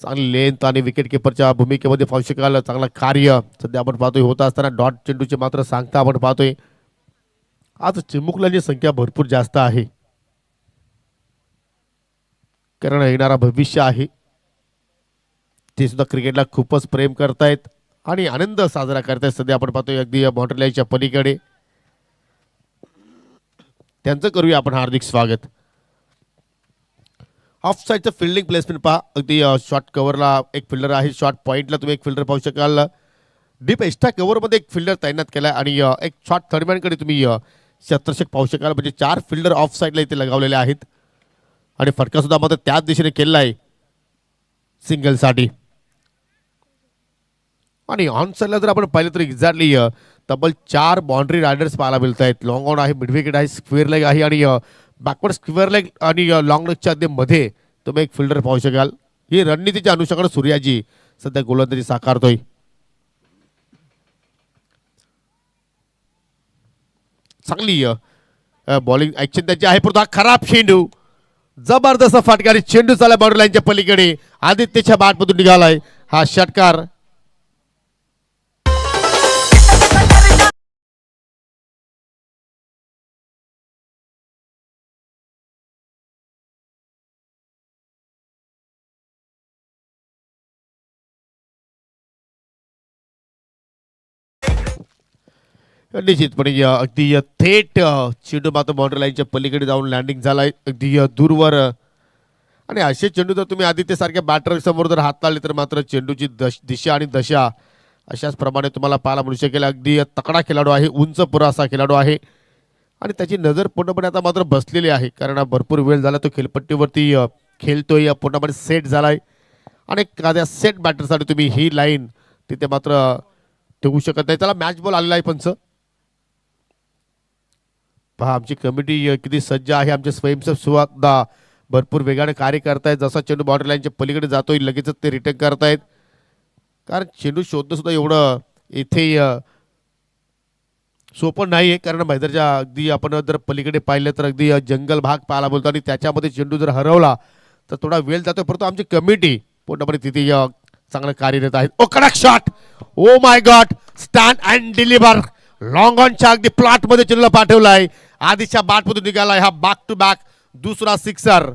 S1: चांगली लेंथ आणि विकेट किपरच्या भूमिकेमध्ये पाहू शकाल चांगलं कार्य सध्या आपण पाहतोय होत असताना. डॉट चेंडूची मात्र सांगता आपण पाहतोय. आज चिमुकल्यांची संख्या भरपूर जास्त आहे, कारण येणारा भविष्य आहे. ते सुद्धा क्रिकेटला खूपच प्रेम करतायत आणि आनंद साजरा करतायत. सध्या आपण पाहतोय अगदी बाउंड्री लाईनच्या पलीकडे. त्यांचं करूया आपण हार्दिक स्वागत. ऑफ साईडचं फिल्डिंग प्लेसमेंट पहा. अगदी शॉर्ट कव्हरला एक फिल्डर आहे, शॉर्ट पॉईंटला तुम्ही एक फिल्डर पाहू शकाल. डीप एक्स्ट्रा कव्हरमध्ये एक फिल्डर तैनात केला आणि एक शॉर्ट थर्डमॅनकडे तुम्ही शतरक्षक पाहू शकाल. म्हणजे 4 फिल्डर ऑफ साईडला इथे लगावलेले आहेत आणि फटका सुद्धा मात्र त्याच दिशेने केलेला आहे सिंगलसाठी. आणि ऑन साईडला जर आपण पाहिलं तर एक्झॅक्टली तब्बल 4 बाउंड्री रायडर्स पाहायला मिळत आहेत. लॉंग ऑन आहे, मिड विकेट आहे, स्क्वेअर लेग आहे आणि बॅकवर्ड स्क्वेअर लेग आणि लॉंग लेगच्या अगदी मध्ये तुम्ही एक फिल्डर पाहू शकाल. ही रणनीतीच्या अनुषंगाने सूर्याजी सध्या गोलंदाजी साकारतोय. चांगली बॉलिंग ऍक्शन त्याची आहे, परंतु हा खराब चेंडू, जबरदस्त फटका आणि चेंडू चालला बाउंड्री लाईनच्या पलीकडे. आदित्यच्या बॅटमधून निघालाय हा षटकार. निश्चितपणे अगदी थेट चेंडू मात्र बाउंड्री लाईनच्या पलीकडे जाऊन लँडिंग झालाय अगदी दूरवर. आणि असे चेंडू जर तुम्ही आदित्य सारख्या बॅटर समोर जर हात लावले तर मात्र चेंडूची दिशा आणि दशा अशाच प्रमाणे तुम्हाला पाहायला मिळू शकेल. अगदी तकडा खेळाडू आहे, उंच पुरा असा खेळाडू आहे आणि त्याची नजर पूर्णपणे आता मात्र बसलेली आहे, कारण भरपूर वेळ झाला तो खेळपट्टीवरती खेळतोय, पूर्णपणे सेट झालाय. आणि एखाद्या सेट बॅटरसाठी तुम्ही ही लाईन तिथे मात्र ठेवू शकत नाही. त्याला मॅच बॉल आलेला आहे पंच. पहा आमची कमिटी किती सज्ज आहे. आमचे स्वयंसेवक सुद्धा भरपूर वेगाने कार्य करतायत. जसा चेंडू बाउंड्री लाईनच्या पलीकडे जातोय लगेचच ते रिटर्न करतायत, कारण चेंडू शोधणं सुद्धा एवढं इथे सोपं नाही आहे. कारण मैदानाच्या अगदी आपण जर पलीकडे पाहिलं तर अगदी जंगल भाग पाहायला बोलतो आणि त्याच्यामध्ये चेंडू जर हरवला तर थोडा वेळ जातो. परंतु आमची कमिटी पूर्णपणे तिथे चांगलं कार्यरत आहे. ओ कडक shot, oh my god, stand and deliver, long ऑनच्या अगदी प्लॉट मध्ये चेंडूला पाठवलाय. आधीच्या बॅटमधून निघालाय हा बॅक टू बॅक दुसरा सिक्सर.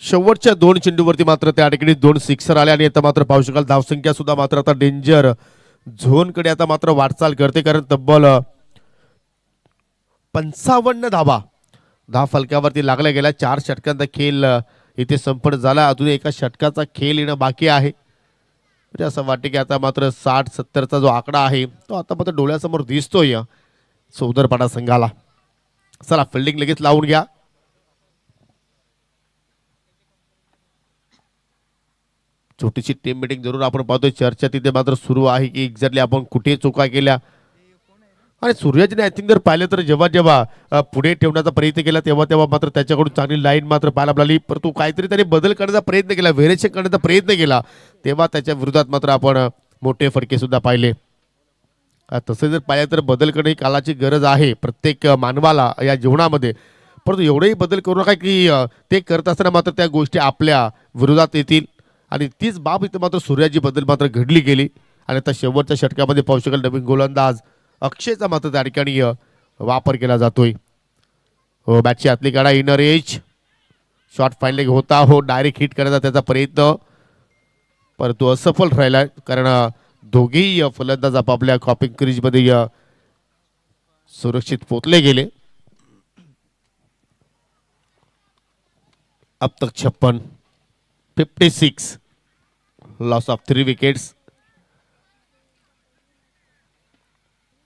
S1: शेवटच्या दोन चेंडूवरती मात्र त्या ठिकाणी दोन सिक्सर आले आणि आता मात्र पाहू शकाल धावसंख्या सुद्धा मात्र आता डेंजर झोनकडे आता मात्र वाटचाल करते, कारण तब्बल 55 धाव फलकावरती लागल्या गेल्या. 4 षटकांचा खेळ इथे संपन्न झाला. अजून एका षटकाचा खेळ येणं बाकी आहे. म्हणजे असं वाटते की आता मात्र 60-70चा जो आकडा आहे तो आता मात्र डोळ्यासमोर दिसतोय सौदरपाडा संघाला. चला फिल्डिंग लगेच लावून घ्या. छोटीशी टीम मीटिंग जरूर आपण पाहतोय. चर्चा तिथे मात्र सुरू आहे की एक्झॅक्टली आपण कुठे चुका केल्या. आणि सूर्याजीने आय थिंक जर पाहिलं तर जेव्हा जेव्हा पुढे ठेवण्याचा प्रयत्न केला तेव्हा तेव्हा मात्र त्याच्याकडून चांगली लाईन मात्र पाहायला मिळाली, परंतु काहीतरी त्याने बदल करण्याचा प्रयत्न केला, व्हेरिएशन करण्याचा प्रयत्न केला, तेव्हा त्याच्या विरोधात मात्र आपण मोठे फटके सुद्धा पाहिले. तसे जर पाहिलं तर बदल करणे ही काळाची गरज आहे प्रत्येक मानवाला या जीवनामध्ये. परंतु एवढेही बदल करू नका की ते करत असताना मात्र त्या गोष्टी आपल्या विरोधात येतील. आणि तीच बाब इथं मात्र सूर्याजी बद्दल मात्र घडली गेली. आणि आता शेवटच्या षटकामध्ये पाहू शकाल नवीन गोलंदाज अक्षयचा मात्र त्या ठिकाणी वापर केला जातोय. हो बॅटची आतली काढा, इनर एज शॉट फाईनल होता, हो डायरेक्ट हिट करण्याचा त्याचा प्रयत्न, परंतु असफल राहिला, कारण दोघेही फलंदाज आपापल्या कॉपिंग क्रीजमध्ये सुरक्षित पोचले गेले. अब तक 56 लॉस ऑफ 3 विकेट्स.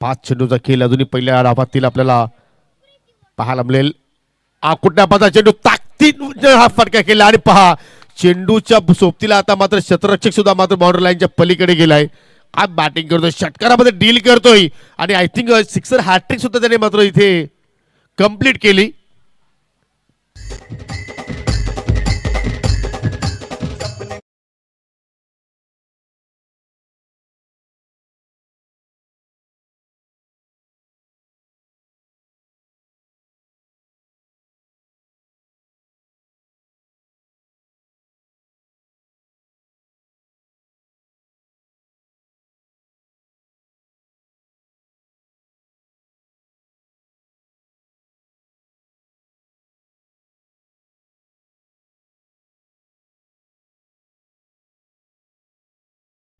S1: 5 चेंडूचा खेळ अजूनही पहिल्या डावातील आपल्याला पाहायला मिळेल. कुठल्यापाचा चेंडू ताकदीने हा फटका केला आणि पहा चेंडूच्या सोबतीला आता मात्र शतरक्षक सुद्धा मात्र बाउंड्री लाईनच्या पलीकडे गेलाय. काय बॅटिंग करतोय, षटकारामध्ये डील करतोय आणि आय थिंक सिक्सर हॅट्रिक सुद्धा त्याने मात्र इथे कंप्लीट केली.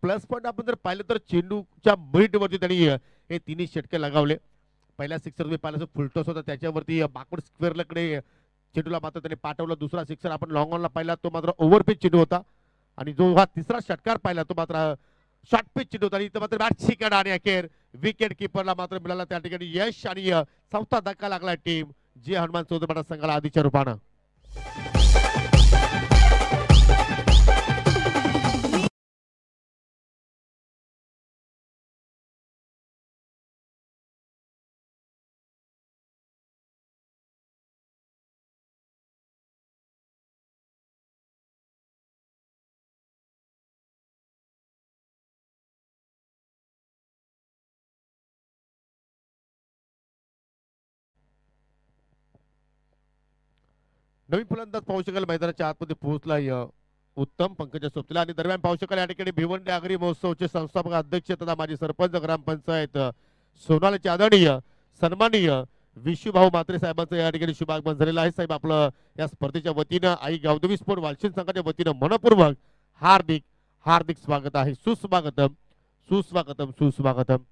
S1: प्लस पॉईंट आपण जर पाहिलं तर चेंडूच्या मिडवरती त्यांनी हे तिन्ही षटके लगावले. पहिल्या सिक्सर तुम्ही पाहिलं फुलटॉस होता, त्याच्यावरती बॅकवर्ड स्क्वेअरकडे चेंडूला मात्र त्याने पाठवलं. दुसरा सिक्सर आपण लॉंग ऑनला पाहिला तो मात्र ओव्हरपिच चेंडू होता आणि जो हा तिसरा षटकार पाहिला तो मात्र शॉर्ट पिच चेंडू होता आणि इथं मात्र मॅच शिकड आणि अखेर विकेट किपरला मात्र मिळाला त्या ठिकाणी यश आणि चौथा धक्का लागला टीम जे हनुमान चौधरी संघाला आधीच्या रूपानं. नवीन फलंदाज पाहू शकाल मैदानाच्या आतमध्ये पोहोचला उत्तम पंकजा सोबतीला आणि दरम्यान पाहू शकाल या ठिकाणी भिवंडी आगरी महोत्सवचे संस्थापक अध्यक्ष तथा माजी सरपंच ग्रामपंचायत सोनालीचे आदरणीय सन्माननीय विशुभाऊ म्हात्रे साहेबांचं या ठिकाणी शुभागमन झालेलं आहे. साहेब आपलं या स्पर्धेच्या वतीनं आई गावदेवी स्पोर्ट वालशिंद संघाच्या वतीनं मनपूर्वक हार्दिक हार्दिक स्वागत आहे. सुस्वागतम सुस्वागतम सुस्वागतम.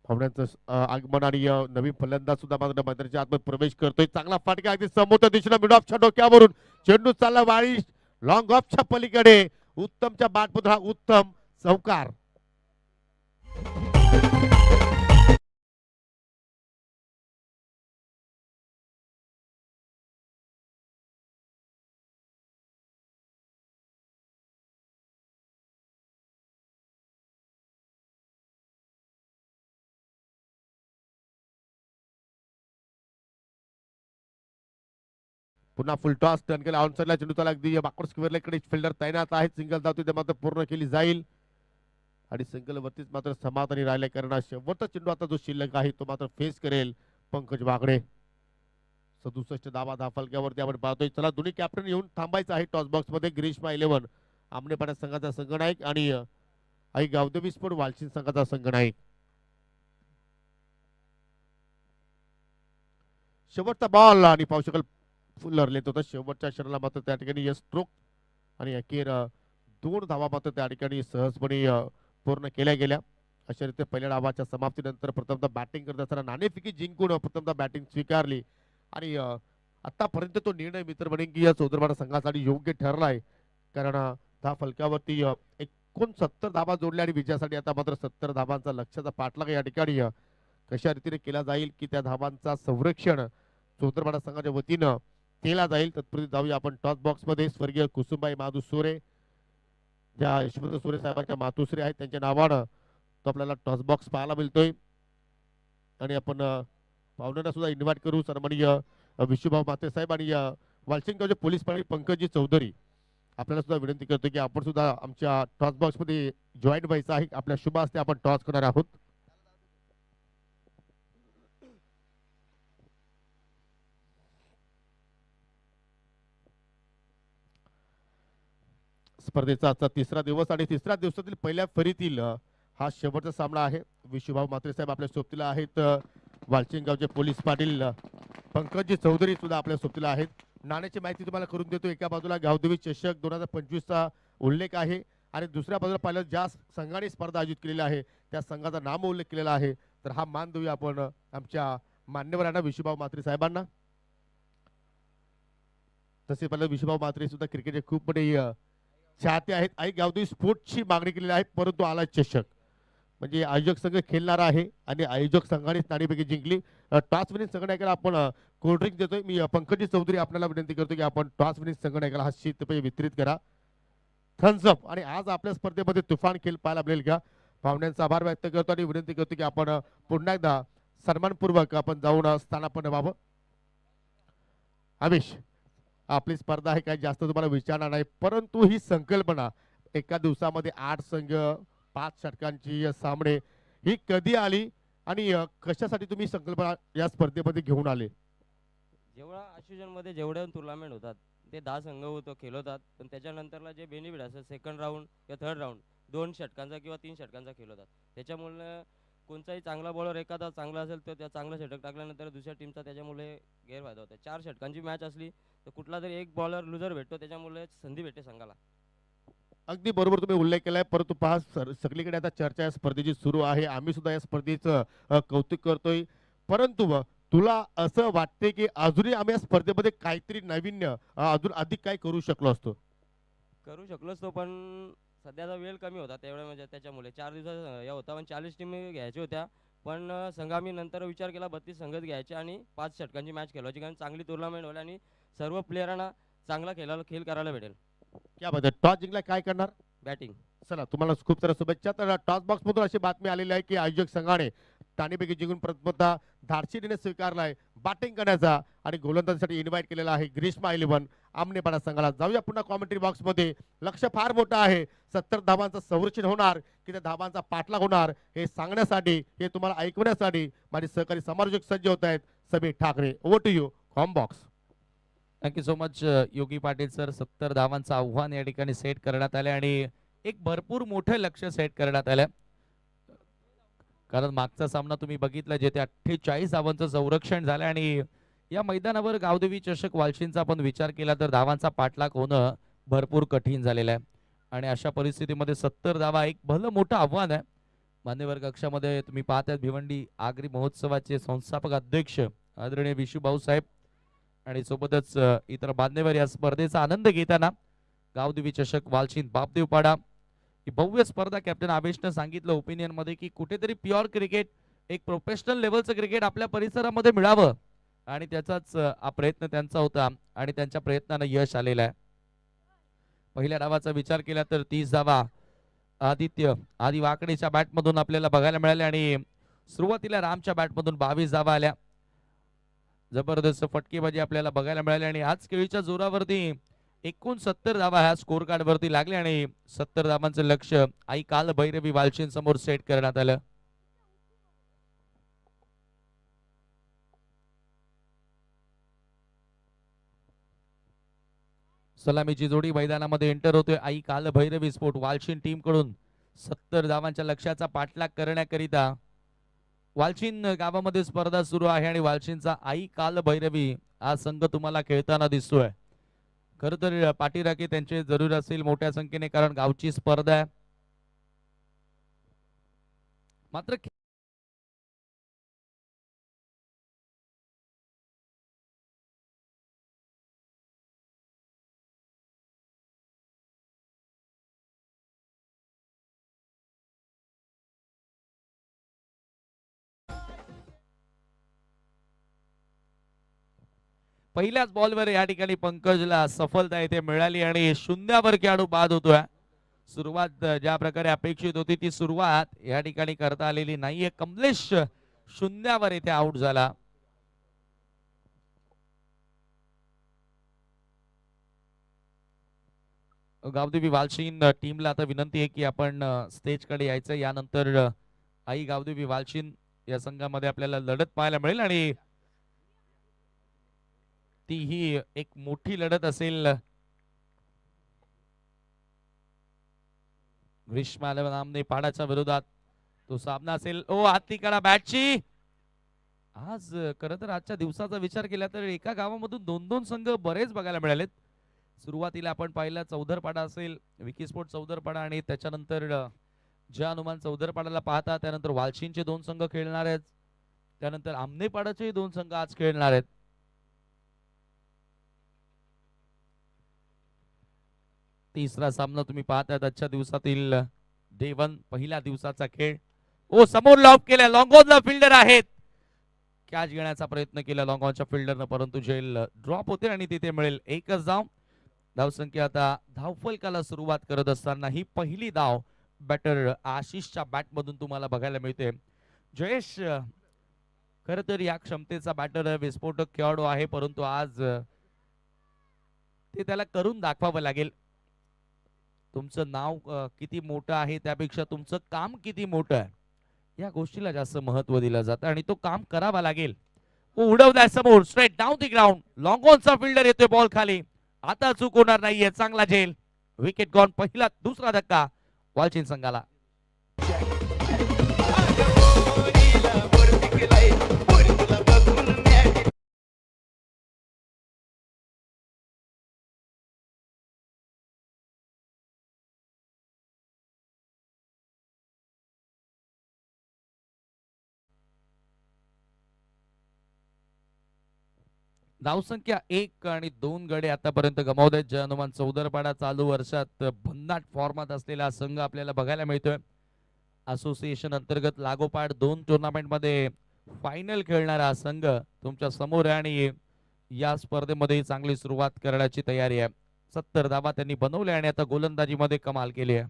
S1: पाहुण्यांचं आगमन आणि नवीन फलंदाज सुद्धा मात्र मैदानाच्या आतमध्ये प्रवेश करतोय. चांगला फटका अगदी समोरच्या दिशेला मिड ऑफच्या डोक्यावरून चेंडू चालला वाळी लॉंग ऑफच्या पलीकडे उत्तमच्या बॅटमधून हा उत्तम चौकार. पुन्हा फुल टॉस टर्न केला ऑन साइडला चेंडू चालला अगदी बॅकवर्ड स्क्वेअरला इकडे फिल्डर तैनात आहेत. सिंगल धाव तिथे मात्र पूर्ण केली जाईल आणि सिंगल वरतीच मात्र समाधानी राहिले कारण शेवटचा चेंडू आता जो शिल्लक आहे तो मात्र फेस करेल पंकज बागडे. 67 धावा फलक्यावरती आपण पाहतोय. चला दोन्ही कॅप्टन येऊन थांबायचं आहे टॉस बॉक्स मध्ये. ग्रीष्मा 11 आमनेपाड्या संघाचा संघनायक आणि आई गावदेवी स्पोर्ट वालशिंद संघाचा संघनायक. शेवटचा बॉल आणि पाहू शकाल फुल्लर लेत होता शेवटच्या क्षणाला मात्र त्या ठिकाणी यश स्ट्रोक आणि अखेर 2 धावा मात्र त्या ठिकाणी सहजपणे पूर्ण केल्या गेल्या. अशा रीते पहिल्या डावाच्या समाप्तीनंतर प्रथमतः बॅटिंग करत असताना नाणेफेकी जिंकून प्रथमतः बॅटिंग स्वीकारली आणि आतापर्यंत तो निर्णय मित्र म्हणेन की या चौधरवाडा संघासाठी योग्य ठरलाय कारण त्या फलकावरती 69 धावा जोडल्या आणि विजयासाठी आता मात्र 70 धावांचा लक्ष्याचा पाठलाग या ठिकाणी कशा रीतीने केला जाईल की त्या धावांचा संरक्षण चौधरवाडा संघाच्या वतीनं केला जाईल. तत्पूर्वी जाऊया आपण टॉस बॉक्स मध्ये. स्वर्गीय कुसुमबाई माधू सोरे ज्या यशवंत सोरे साहेबांच्या मातोश्री आहेत त्यांच्या नावानं तो आपल्याला टॉस बॉक्स पाहायला मिळतोय आणि आपण पाहुण्यांना सुद्धा इन्व्हाइट करू. सन्माननीय विशुभाऊ म्हात्रे साहेब आणि वालशिंद गावचे पोलीस पाटील पंकजी चौधरी आपल्याला सुद्धा विनंती करतो की आपण सुद्धा आमच्या टॉस बॉक्स मध्ये जॉईन व्हायचं आहे. आपल्या शुभ हस्ते आपण टॉस करणार आहोत. स्पर्धेचा आजचा तिसरा दिवस आणि तिसऱ्या दिवसातील पहिल्या फेरीतील हा शेवटचा सामना आहे. विशुभाऊ म्हात्रे साहेब आपल्या सोबतीला आहेत. वालशिंद गावचे पोलीस पाटील पंकजी चौधरी सुद्धा आपल्या सोबतीला आहेत. नाण्याची माहिती तुम्हाला करून देतो. एका बाजूला गावदेवी चषक 2025 चा उल्लेख आहे आणि दुसऱ्या बाजूला पाहिलं ज्या संघाने स्पर्धा आयोजित केलेली आहे त्या संघाचा नाम उल्लेख केलेला आहे. तर हा मान देऊया आपण आमच्या मान्यवरांना विशुभाऊ म्हात्रे साहेबांना. तसे पाहिलं विशुभाऊ म्हात्रे सुद्धा क्रिकेटचे खूप मोठे चाहते आहेत. आई गावदेवी स्पोर्टची मागणी केलेली आहे परंतु आला चषक म्हणजे आयोजक संघ खेळणारा आहे आणि आयोजक संघानेच नाणेफेकी जिंकली. टॉस विनिंग संघनायकाला आपण कोल्ड्रिंक देतोय. मी पंकजी चौधरी आपल्याला विनंती करतो की आपण टॉस विनिंग संघनायकाला हा शीतपेय वितरित करा. Thums Up. आणि आज आपल्या स्पर्धेमध्ये तुफान खेळ पाहायला मिळेल का. पाहुण्यांचा आभार व्यक्त करतो आणि विनंती करतो की आपण पुन्हा एकदा सन्मानपूर्वक आपण जाऊन स्थानापन्न व्हावं. आमिष आपली स्पर्धा आहे काही जास्त तुम्हाला विचारणार नाही परंतु ही संकल्पना एका दिवसामध्ये 8 संघ 5 षटकांची सामने ही कधी आली आणि कशासाठी तुम्ही संकल्पना या स्पर्धेमध्ये घेऊन आले.
S2: जेवढा आयोजन मध्ये जेवढे टुर्नामेंट होतात ते 10 संघ होतो खेळवतात पण त्याच्यानंतरला जे बेनिफिट असतात सेकंड राऊंड किंवा थर्ड राऊंड 2 षटकांचा किंवा 3 षटकांचा खेळवतात. त्याच्यामुळे कोणताही चांगला बॉलर एखादा चांगला असेल तर त्या चांगला षटक टाकल्यानंतर दुसऱ्या टीमचा त्याच्यामुळे गैरफायदा होतो. 4 षटकांची मॅच असली तर कुठला तरी एक बॉलर लुजर भेटतो त्याच्यामुळे संधी भेटते संघाला.
S1: अगदी बरोबर तुम्ही उल्लेख केलाय, परंतु पहा सगळीकडे आता चर्चा या स्पर्धेची सुरू आहे. आम्ही सुद्धा या स्पर्धेचं कौतुक करतोय. परंतु तुला असं वाटते की अजूनही आम्ही या स्पर्धेमध्ये काहीतरी नाविन्य अजून अधिक काय करू शकलो असतो?
S2: करू शकलो असतो, पण सध्याचा वेळ कमी होता तेवढ्या म्हणजे त्याच्यामुळे 4 दिवसाचा हे होता, पण 40 टीमी घ्यायच्या होत्या. पण संघ आम्ही नंतर विचार केला 32 संघच घ्यायचे आणि 5 षटकांची मॅच खेळवायची, कारण चांगली टुर्नामेंट होईल आणि सर्व प्लेयरांना चांगला खेळ करायला भेटेल.
S1: क्या बात आहे. टॉस जिंकला काय करणार?
S2: बॅटिंग.
S1: चला तुम्हाला खूप साऱ्या शुभेच्छा. तर टॉस बॉक्स मधून अशी बातमी आलेली आहे की आयोजक संघाने टाणीपैकी जिंकून प्रथमतः धाडसीने स्वीकारलाय बॅटिंग करण्याचा आणि गोलंदाजीसाठी इन्व्हाइट केलेला आहे ग्रीष्मा 11 आमनेपाडा संघाला. जाऊया पुन्हा कॉमेंट्री बॉक्स मध्ये. लक्ष फार मोठं आहे. 70 धावांचं संरक्षण होणार की त्या धावांचा पाठलाग होणार हे सांगण्यासाठी, हे तुम्हाला ऐकवण्यासाठी माझे सहकारी समालोचक सज्ज होत आहेत. Sameer Thackeray, over to you comm box.
S3: Thank you so much Yogi Patil sir. 70 धावांचं आव्हान या ठिकाणी सेट करण्यात आले आणि एक भरपूर मोठं लक्ष सेट करण्यात आलं, कारण मागचा सामना तुम्ही बघितला जेथे 48 धावांचं संरक्षण झालं आणि या मैदानावर गावदेवी चषक वालशींचा आपण विचार केला तर धावांचा पाठलाग होणं भरपूर कठीण झालेलं आहे. आणि अशा परिस्थितीमध्ये 70 धावा एक भलं मोठं आव्हान आहे. मान्यवर कक्षामध्ये तुम्ही पाहताय भिवंडी आगरी महोत्सवाचे संस्थापक अध्यक्ष आदरणीय विशू भाऊ साहेब आणि सोबतच इतर मान्यवर या स्पर्धेचा आनंद घेताना गावदेवी चषक वालशीन बापदेवपाडा ही भव्य स्पर्धा. कॅप्टन आवेशनं सांगितलं ओपिनियन मध्ये की कुठेतरी प्युअर क्रिकेट, एक प्रोफेशनल लेवलचं क्रिकेट आपल्या परिसरामध्ये मिळावं आणि त्याचाच हा प्रयत्न त्यांचा होता आणि त्यांच्या प्रयत्नानं यश आलेलं आहे. पहिल्या डावाचा विचार केला तर 30 धावा आदित्य आदी वाकडेच्या बॅटमधून आपल्याला बघायला मिळाल्या आणि सुरुवातीला रामच्या बॅटमधून 22 धावा आल्या. जबरदस्त फटकेबाजी आपल्याला बघायला मिळाली आणि आज खेळीच्या जोरावरती एकूण 70 धावा ह्या स्कोर कार्ड वरती लागले आणि 70 धावांचं लक्ष आई काल भैरवी वालशीन समोर सेट करण्यात आलं. सलामीची जोडी मैदानामध्ये एंटर होतोय. आई काल भैरवी स्पोर्ट वालशीन टीम कडून 70 धावांच्या लक्ष्याचा पाठलाग करण्याकरिता वालशीन गावामध्ये स्पर्धा सुरू आहे आणि वालशीनचा आई काल भैरवी हा संघ तुम्हाला खेळताना दिसतोय. खर तर पाठीराखे त्यांचे जरूर असेल मोठ्या संख्येने, कारण गावची स्पर्धा आहे. मात्र पहिल्याच बॉलवर या ठिकाणी पंकजला सफलता येथे मिळाली आणि शून्यावर खेळाडू बाद होतोय. सुरुवात ज्या प्रकारे अपेक्षित होती ती सुरुवात या ठिकाणी करता आलेली नाहीये. कमलेश शून्यावर येथे आउट झाला. गावदेवी वालशीन टीमला आता विनंती आहे की आपण स्टेज कडे यायचं. यानंतर आई गावदेवी वालशीन या संघामध्ये आपल्याला लढत पाहायला मिळेल आणि ती ही एक मोठी लढत असेल. ग्रीष्मा नामने पाडाच्या विरोधात तो सामना असेल. ओ हाती काढा बॅटची. आज खरं तर आजच्या दिवसाचा विचार केला तर एका गावामधून 2-2 संघ बरेच बघायला मिळालेत. सुरुवातीला आपण पाहिला चौधरपाडा असेल, विकी स्पोर्ट चौधरपाडा आणि त्याच्यानंतर जय हनुमान चौधरपाडाला पाहता त्यानंतर वालशीनचे 2 संघ खेळणार आहेत. त्यानंतर आमनेपाडाचे 2 संघ आज खेळणार आहेत. तिसरा सामना तुम्ही पाहताय आजच्या दिवसातील डे 1 पहिल्या दिवसाचा खेळ. ओ समोर लॉक केला, लॉंगॉनला फिल्डर आहेत. कॅच घेण्याचा प्रयत्न केला लॉंगॉनच्या फिल्डरनं, परंतु जेल ड्रॉप होते आणि तिथे मिळेल एकच धाव. धावसंख्या आता धावफलकाला सुरुवात करत असताना ही पहिली धाव बॅटर आशिषच्या बॅट मधून तुम्हाला बघायला मिळते. जयेश खर तर या क्षमतेचा बॅटर विस्फोटक खेळाडू आहे, परंतु आज ते त्याला करून दाखवावं लागेल. तुमचं नाव किती मोठं आहे त्यापेक्षा तुमचं काम किती मोठं आहे या गोष्टीला जास्त महत्व दिलं जातं आणि तो काम करावा लागेल. उडवलाय समोर straight down the ground. Long ऑनचा फिल्डर येतोय बॉल खाली. आता चूक होणार नाहीये. चांगला झेल. Wicket gone. पहिला दुसरा धक्का वालशीन संघाला. धावसंख्या 1 आणि 2 गडे आतापर्यंत गमावले. जय हनुमान चौदरपाडा चालू वर्षात भन्नाट फॉर्मात असलेला हा संघ आपल्याला बघायला मिळतोय. असोसिएशन अंतर्गत लागोपाठ 2 टुर्नामेंट मध्ये फायनल खेळणारा हा संघ तुमच्या समोर आहे आणि या स्पर्धेमध्ये चांगली सुरुवात करण्याची तयारी आहे. 70 धावा त्यांनी बनवल्या आणि आता गोलंदाजीमध्ये कमाल केली आहे.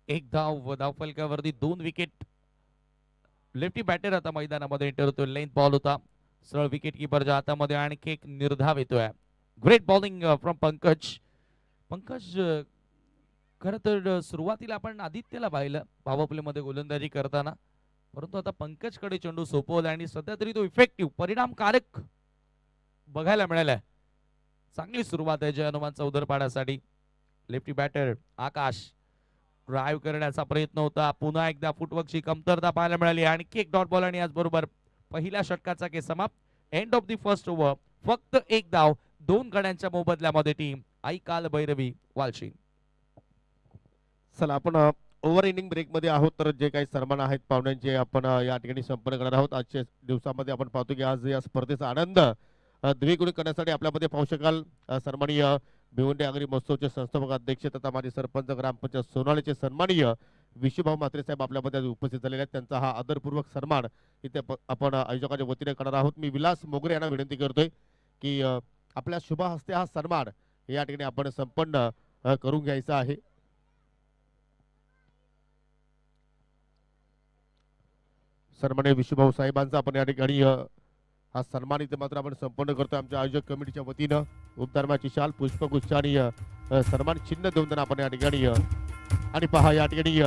S3: एक धाव धावफलकावरती 2 विकेट. लेफ्टी बॅटर आता मैदानामध्ये एंटर होतोय. लेंथ बॉल होता सरळ विकेट किपरच्या हातामध्ये. आणखी एक निर्धाव येतोय. Great bowling from Pankaj. Pankaj खरं तर सुरुवातीला आपण आदित्यला पाहिलं पॉवर प्ले मध्ये गोलंदाजी करताना, परंतु आता पंकजकडे चेंडू सोपवला आणि सध्या तरी तो इफेक्टिव्ह परिणामकारक बघायला मिळालाय. चांगली सुरुवात आहे जय हनुमान चौदरपाड्यासाठी. लेफ्टी बॅटर आकाश ड्राईव्ह करण्याचा प्रयत्न होता. पुन्हा एकदा फुटवर्कची कमतरता पाहायला मिळाली. आणखी एक डॉट बॉल आणि याचबरोबर पहिल्या षटकाचा खेळ समाप्त. End of the first over. फक्त एक धाव 2 गड्यांच्या मोबदल्यामध्ये टीम ऐकाल भैरवी वालशी.
S1: चला आपण ओव्हर इनिंग ब्रेक मध्ये आहोत. तर जे काही सन्मान आहेत पाहुण्यांचे आपण या ठिकाणी संपन्न करणार आहोत. आजच्या दिवसामध्ये आपण पाहतो की आज या स्पर्धेचा आनंद द्विगुणित करण्यासाठी आपल्यामध्ये पाहू शकाल सन्माननीय भिवंडी आगरी महोत्सवचे संस्थापक अध्यक्ष तथा माजी सरपंच ग्रामपंचायत सोनाळेचे सन्माननीय विशुभाऊ म्हात्रे साहेब आपल्यामध्ये उपस्थित झालेले आहेत. त्यांचा हा आदरपूर्वक सन्मान इथे आपण आयोजकाच्या वतीने करणार आहोत. मी विलास मोगरे यांना विनंती करतोय की आपल्या शुभ हस्ते हा सन्मान या ठिकाणी आपण संपन्न करून घ्यायचा आहे. सन्माननीय विशुभाऊ साहेबांचा आपण या ठिकाणी हा सन्मान इथे मात्र आपण संपन्न करतोय. आमच्या आयोजक कमिटीच्या वतीनं उपधर्माची शाल पुष्पगुच्छ आणि सन्मान चिन्ह देऊन त्यांना आपण या ठिकाणी आणि पहा या ठिकाणी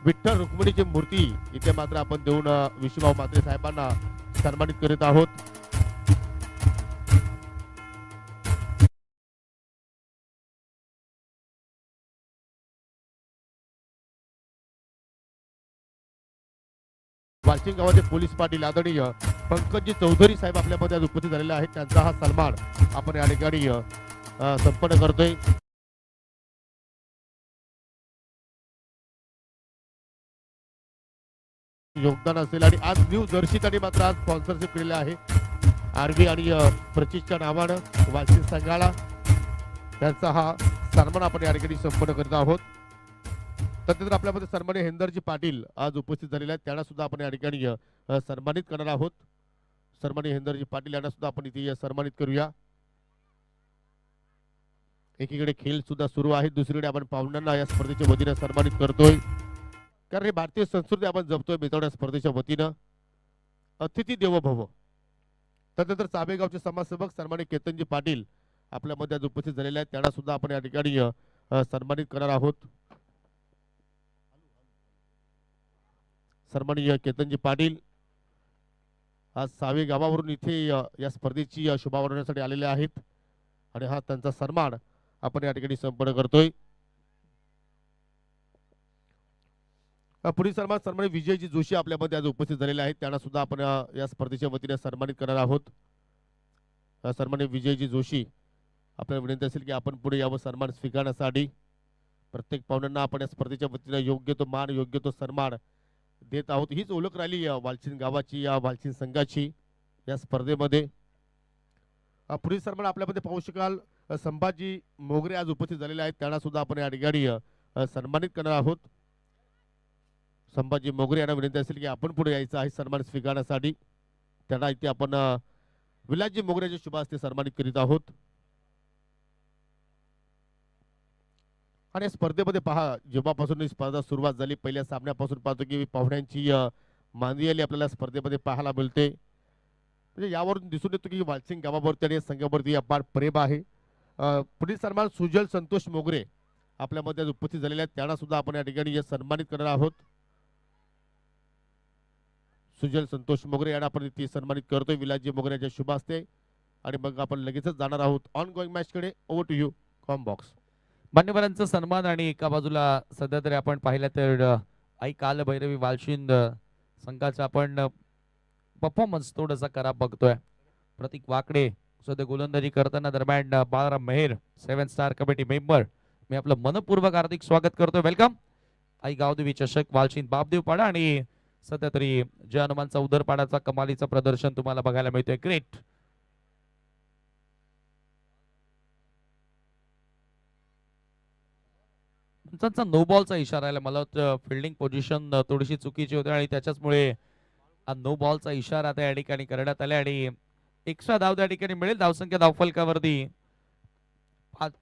S1: विठ्ठल रुक्मिणीची मूर्ती इथे मात्र आपण देऊन विशुभाऊ म्हात्रे साहेबांना सन्मानित करीत आहोत. वाशिम गावाचे पोलीस पाटील आदरणीय पंकजी चौधरी साहेब आपल्यामध्ये आज उपस्थित झालेले आहेत. त्यांचा हा सन्मान आपण या ठिकाणी संपन्न करतोय. योगदान असेल आणि आज न्यू जर्सी त्यांनी मात्र आज स्पॉन्सरशिप केलेले आहे आरबी आणि प्रचितच्या नावानं वाशिम संघाला. त्यांचा हा सन्मान आपण या ठिकाणी संपन्न करत आहोत. त्यानंतर आपल्यामध्ये सन्माननीय हेंदरजी पाटील आज उपस्थित झालेले आहेत. त्यांना सुद्धा आपण या ठिकाणी सन्मानित करणार आहोत. सन्माननीय हेंदरजी पाटील यांना सुद्धा आपण इथे सन्मानित करूया. एकीकडे खेळ सुद्धा सुरू आहे, दुसरीकडे आपण पाहुण्यांना या स्पर्धेच्या वतीने सन्मानित करतोय. कारण हे भारतीय संस्कृती आपण जपतोय मित्रवण्या स्पर्धेच्या वतीनं. अतिथी देवो भव. त्यानंतर चाबेगावचे समाजसेवक सन्माननीय केतनजी पाटील आपल्यामध्ये आज उपस्थित झालेले आहेत. त्यांना सुद्धा आपण या ठिकाणी सन्मानित करणार आहोत. सन्माननीय केतनजी पाटील आज सावे गावावरून इथे या स्पर्धेची शुभारंभासाठी आलेले आहेत आणि हा त्यांचा सन्मान आपण या ठिकाणी संपन्न करतोय. पुढील सन्मान सन्माननीय विजयजी जोशी आपल्यामध्ये आज उपस्थित झालेले आहेत. त्यांना सुद्धा आपण या स्पर्धेच्या वतीने सन्मानित करणार आहोत. सन्माननीय विजयजी जोशी आपल्याला विनंती असेल की आपण पुढे यावं सन्मान स्वीकारण्यासाठी. प्रत्येक पाहुण्यांना आपण या स्पर्धेच्या वतीने योग्य तो मान योग्य तो सन्मान देत आहोत. हीच ओळख राहिली वालचिन गावाची या वालचिन संघाची या स्पर्धेमध्ये. पुढील सन्मान आपल्यामध्ये पाहू शकाल संभाजी मोगरे आज उपस्थित झालेले आहेत. त्यांना सुद्धा आपण या ठिकाणी सन्मानित करणार आहोत. संभाजी मोगरे यांना विनंती असेल की आपण पुढे यायचं आहे सन्मान स्वीकारण्यासाठी. त्यांना इथे आपण विलासजी मोगरेच्या शुभ हस्ते सन्मानित करीत आहोत. आणि स्पर्धेमध्ये पहा जेव्हापासून ही स्पर्धा सुरुवात झाली पहिल्या सामन्यापासून पाहतो की पाहुण्यांची मांदी आली आपल्याला स्पर्धेमध्ये पाहायला मिळते. म्हणजे यावरून दिसून येतो की वालसिंग गावावरती आणि संघावरती अपार प्रेम आहे. पुढील सन्मान सुजल संतोष मोगरे आपल्यामध्ये उपस्थित झालेले आहेत. त्यांना सुद्धा आपण या ठिकाणी सन्मानित करणार आहोत. सुजल संतोष मोगरे यांना आपण इथे सन्मानित करतोय विलासजी मोगरे यांच्या शुभ हस्ते. आणि मग आपण लगेचच जाणार आहोत ऑन गोइंग मॅच कडे. Over to you comm box.
S3: मान्यवरांचा सन्मान आणि एका बाजूला सध्या तरी आपण पाहिलं तर आई काल भैरवी वालशिंद संघाचा आपण परफॉर्मन्स थोडासा खराब बघतोय. प्रतीक वाकडे सध्या गोलंदाजी करताना दरम्यान Balaram Meher 7 star committee member मी आपलं मनपूर्वक हार्दिक स्वागत करतोय. वेलकम. आई गावदेवी चषक वालशिंद बापदेवपाडा आणि सध्या तरी जय हनुमानचा उदरपाडाचा कमालीचं प्रदर्शन तुम्हाला बघायला मिळतोय. ग्रेट. त्यांचा नो बॉलचा इशारा आला. मला वाटतं फिल्डिंग पोझिशन थोडीशी चुकीची होती आणि त्याच्याचमुळे नो बॉलचा इशारा त्या ठिकाणी करण्यात आला आणि एक्स्ट्रा धाव त्या ठिकाणी मिळेल. धावसंख्या धावफलकावरती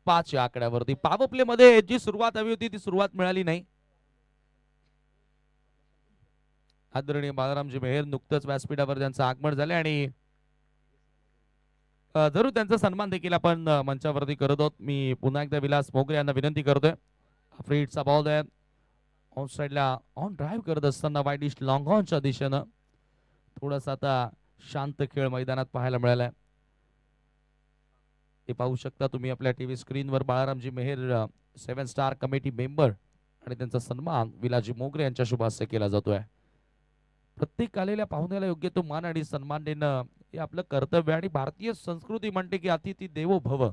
S3: 5 या आकड्यावरती. पॉवर प्ले मध्ये जी सुरुवात हवी होती ती सुरुवात मिळाली नाही. आदरणीय बाळारामजी मेहर नुकतंच व्यासपीठावर त्यांचं आगमन झाले आणि जरूर त्यांचा सन्मान देखील आपण मंचावरती करत आहोत. मी पुन्हा एकदा विलास मोगरे यांना विनंती करतोय. फ्रीडचा बॉल आहे ऑन साइडला ऑन ड्राईव्ह करत असताना वाईट इस्ट लॉंग ऑनच्या दिशेनं थोडासा आता शांत खेळ मैदानात पाहायला मिळालाय. ते पाहू शकता तुम्ही आपल्या टीव्ही स्क्रीनवर. बाळारामजी मेहर 7 स्टार कमिटी मेंबर आणि त्यांचा सन्मान विलासजी मोगरे यांच्या शुभ हस्ते केला जातोय. प्रत्येक आलेल्या पाहुण्याला योग्य तो मान आणि सन्मान देणं हे आपलं कर्तव्य आणि भारतीय संस्कृती म्हणते की अतिथी देवो भव.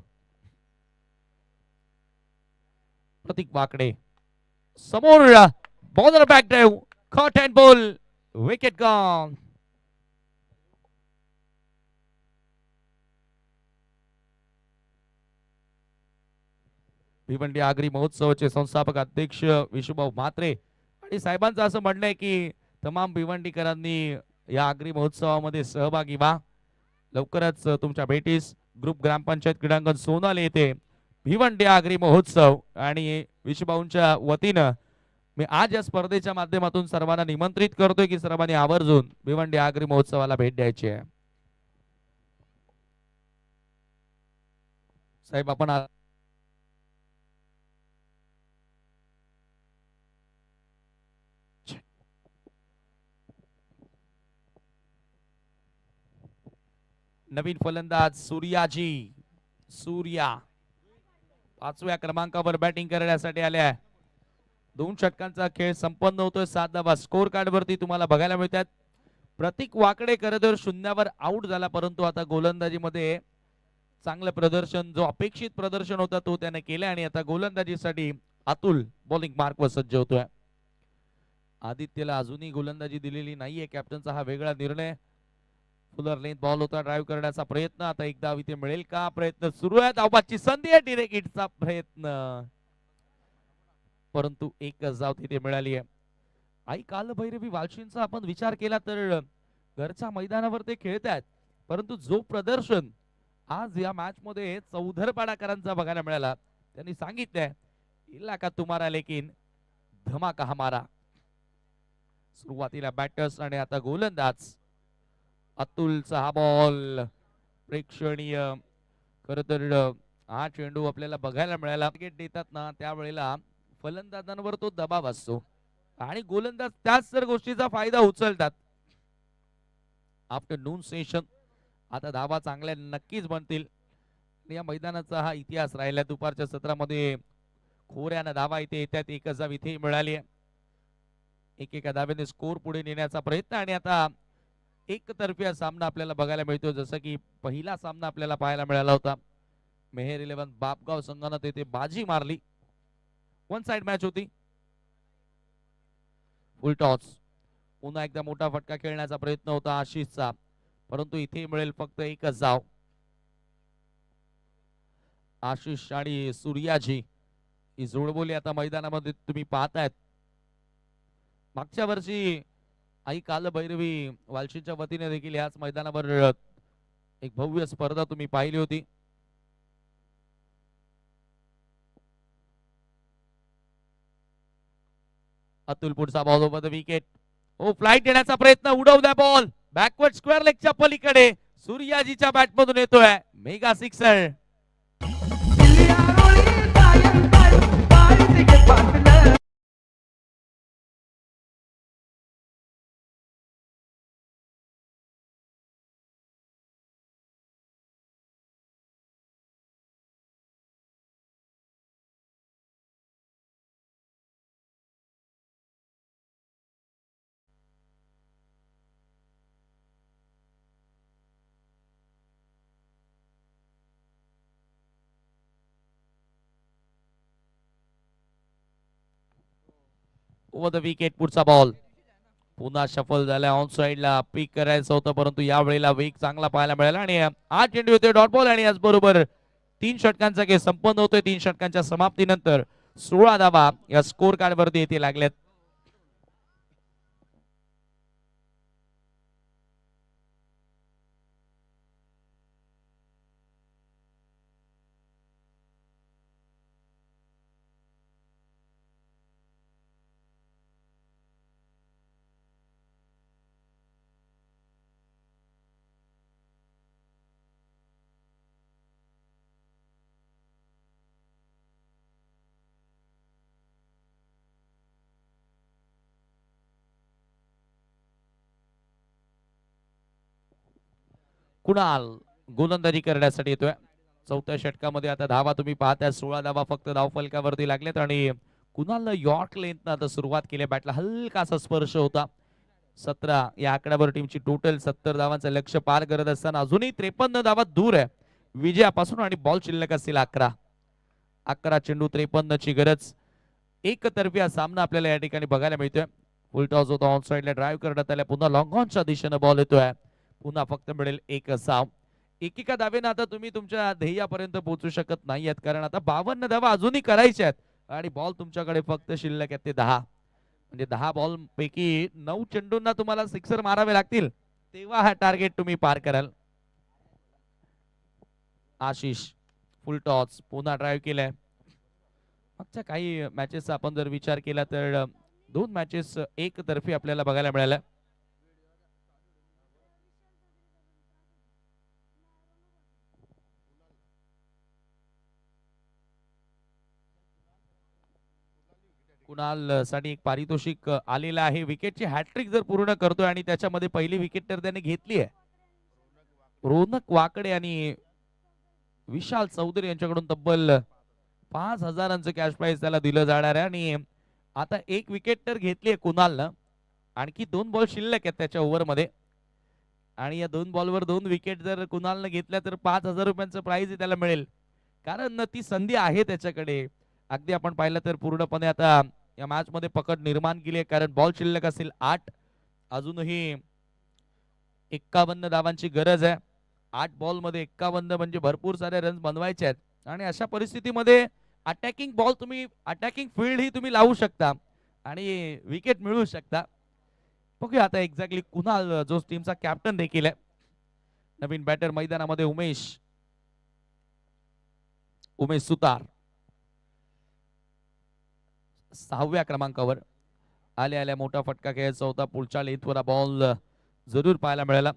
S3: प्रतीक वाकडे समोर bowler back drive caught and ball wicket gone. Bhiwandi Agri महोत्सवाचे संस्थापक अध्यक्ष विशुभाऊ म्हात्रे आणि साहेबांचं असं म्हणणं आहे की तमाम भिवंडीकरांनी या आगरी महोत्सवामध्ये सहभागी व्हा. लवकरच तुमच्या भेटीस ग्रुप ग्रामपंचायत क्रीडांगण सोनाली येथे भिवंडी आगरी महोत्सव आणि विशुभाऊंच्या वतीनं मी आज या स्पर्धेच्या माध्यमातून सर्वांना निमंत्रित करतोय की सर्वांनी आवर्जून भिवंडी आगरी महोत्सवाला भेट द्यायची आहे. साहेब आपण नवीन फलंदाज सूर्या 5व्या क्रमांकावर बॅटिंग करण्यासाठी आल्या. 2 षटकांचा खेळ संपन्न होतोय. 7 धावा स्कोर कार्ड वरती तुम्हाला बघायला मिळतात. प्रतीक वाकडे खरं शून्यावर आउट झाला परंतु आता गोलंदाजीमध्ये चांगलं प्रदर्शन जो अपेक्षित प्रदर्शन होता तो त्याने केलं आणि आता गोलंदाजीसाठी अतुल बॉलिंग मार्कवर सज्ज होतोय. आदित्यला अजूनही गोलंदाजी दिलेली नाहीये. कॅप्टनचा हा वेगळा निर्णय. फुलर लेंथ बॉल होता ड्राईव्ह करण्याचा प्रयत्न. आता एक धाव इथे मिळेल का? प्रयत्न सुरू आहे. धावबादची संधी आहे. डिरेक्ट हिटचा प्रयत्न परंतु एकच धाव तिथे मिळाली आहे. आई काल भैरवी वालशिंदचा आपण विचार केला तर घरच्या मैदानावर ते खेळतात परंतु जो प्रदर्शन आज या मॅच मध्ये चौधरपाडाकरांचा बघायला मिळाला त्यांनी सांगितलंय इलाका तुम्हारा लेकिन धमाका हमारा. सुरुवातीला बॅटर्स आणि आता गोलंदाज अतुलचा हा बॉल प्रेक्षणीय. खर तर हा चेंडू आपल्याला बघायला मिळाला. विकेट देतात ना त्यावेळेला फलंदाजांवर तो दबाव असतो आणि गोलंदाज त्याच तर गोष्टीचा फायदा उचलतात. आफ्टरनून सेशन आता धावा चांगल्या नक्कीच बनतील. या मैदानाचा हा इतिहास राहिला. दुपारच्या सत्रामध्ये खोऱ्यानं धावा इथे येतात. एकच धाव इथे मिळाली आहे. एकेका धावेने स्कोर पुढे नेण्याचा प्रयत्न आणि आता एकतर्फी सामना आपल्याला बघायला मिळतो जसं की पहिला सामना आपल्याला पाहायला मिळाला होता. मेहर 11 बापगाव संघाने तेथे बाजी मारली. 1 साइड मॅच होती. फुल टॉस. पुन्हा एकदा मोठा फटका खेळण्याचा प्रयत्न होता आशिषचा परंतु इथे मिळेल फक्त एकच धाव. आशिष आणि सूर्याजी ही जोडबोली आता मैदानामध्ये तुम्ही पाहतायत. मागच्या वर्षी आई काल भैरवी वालशीच्या वतीने देखील याच मैदानावर एक भव्य स्पर्धा तुम्ही पाहिली होती. अतुल पुढचा बॉल ओव्हर द विकेट. ओ फ्लाइट देण्याचा प्रयत्न. उडवला बॉल बॅकवर्ड स्क्वेअर लेगच्या पलीकडे. सूर्याजीच्या बॅटमधून येतोय mega sixer. Over the wicket. पुढचा बॉल पुन्हा शफल झाला. ऑन साइडला पिक करायचं होतं परंतु यावेळेला वेग चांगला पाहायला मिळाला आणि 8 चेंडू होते डॉट बॉल आणि याचबरोबर 3 षटकांचा खेळ संपन्न होतोय. 3 षटकांच्या समाप्तीनंतर 16 धावा या स्कोर कार्ड वरती येथे लागल्यात. कुणाल गोलंदाजी करण्यासाठी येतोय. 4थ्या षटकामध्ये आता धावा तुम्ही पाहता 16 धावा फक्त धावफलकावरती लागल्यात आणि कुणालनं यॉर्क लेंथनं आता सुरुवात केली. बॅटला हलकासा स्पर्श होता. 17 या आकड्यावर टीमची टोटल 70 धावांचं लक्ष्य पार करत असताना अजूनही 53 धावा दूर आहे विजयापासून आणि बॉल शिल्लक असतील 11 चेंडू 53 ची गरज. एकतर्फी हा सामना आपल्याला या ठिकाणी बघायला मिळतोय. फुल टॉस होता. ऑन साइडला ड्राईव्ह करण्यात आला. पुन्हा लॉंग ऑनच्या दिशेने बॉल येतोय. पुन्हा फक्त मिळेल 1 साव. एकेका धावेनं आता तुम्ही तुमच्या ध्येयापर्यंत पोहोचू शकत नाहीयेत कारण आता 52 धावा अजूनही करायच्या आहेत आणि बॉल तुमच्याकडे फक्त शिल्लक आहेत ते 10. म्हणजे 10 बॉल पैकी 9 चेंडूंना तुम्हाला सिक्सर मारावे लागतील तेव्हा हा टार्गेट तुम्ही पार कराल. आशिष फुल टॉस पुन्हा ड्राईव्ह केलाय. मागच्या काही मॅचेसचा आपण जर विचार केला तर 2 मॅचेस एकतर्फी आपल्याला बघायला मिळाल्या. कुणाल साठी एक पारितोषिक आलेलं आहे. विकेटची हॅट्रिक जर पूर्ण करतोय आणि त्याच्यामध्ये पहिली विकेट तर त्याने घेतली आहे. रोनक वाकडे आणि विशाल चौधरी यांच्याकडून तब्बल 5,000चं कॅश प्राइज त्याला दिलं जाणार आहे आणि आता एक विकेट तर घेतली आहे कुणालनं. आणखी 2 बॉल शिल्लक आहेत त्याच्या ओव्हरमध्ये आणि या 2 बॉलवर 2 विकेट जर कुणालनं घेतल्या तर 5,000 रुपयांचं प्राइज त्याला मिळेल कारण ती संधी आहे त्याच्याकडे. अगदी आपण पाहिलं तर पूर्णपणे आता या मॅच मध्ये पकड निर्माण केली आहे कारण बॉल शिल्लक असेल 8. अजूनही 51 धावांची गरज आहे. 8 बॉल मध्ये 51 म्हणजे भरपूर सारे रन्स बनवायचे आहेत आणि अशा परिस्थितीमध्ये अटॅकिंग बॉल तुम्ही अटॅकिंग फील्ड ही तुम्ही लावू शकता आणि विकेट मिळवू शकता. बघूया आता एक्झॅक्टली कुणाल जो टीमचा कॅप्टन देखील आहे. नवीन बॅटर मैदानामध्ये उमेश सुतार 6व्या क्रमांकावर आल्या मोठा फटका खेळायचा होता. पुढच्या लेथवर बॉल जरूर पाहायला मिळाला.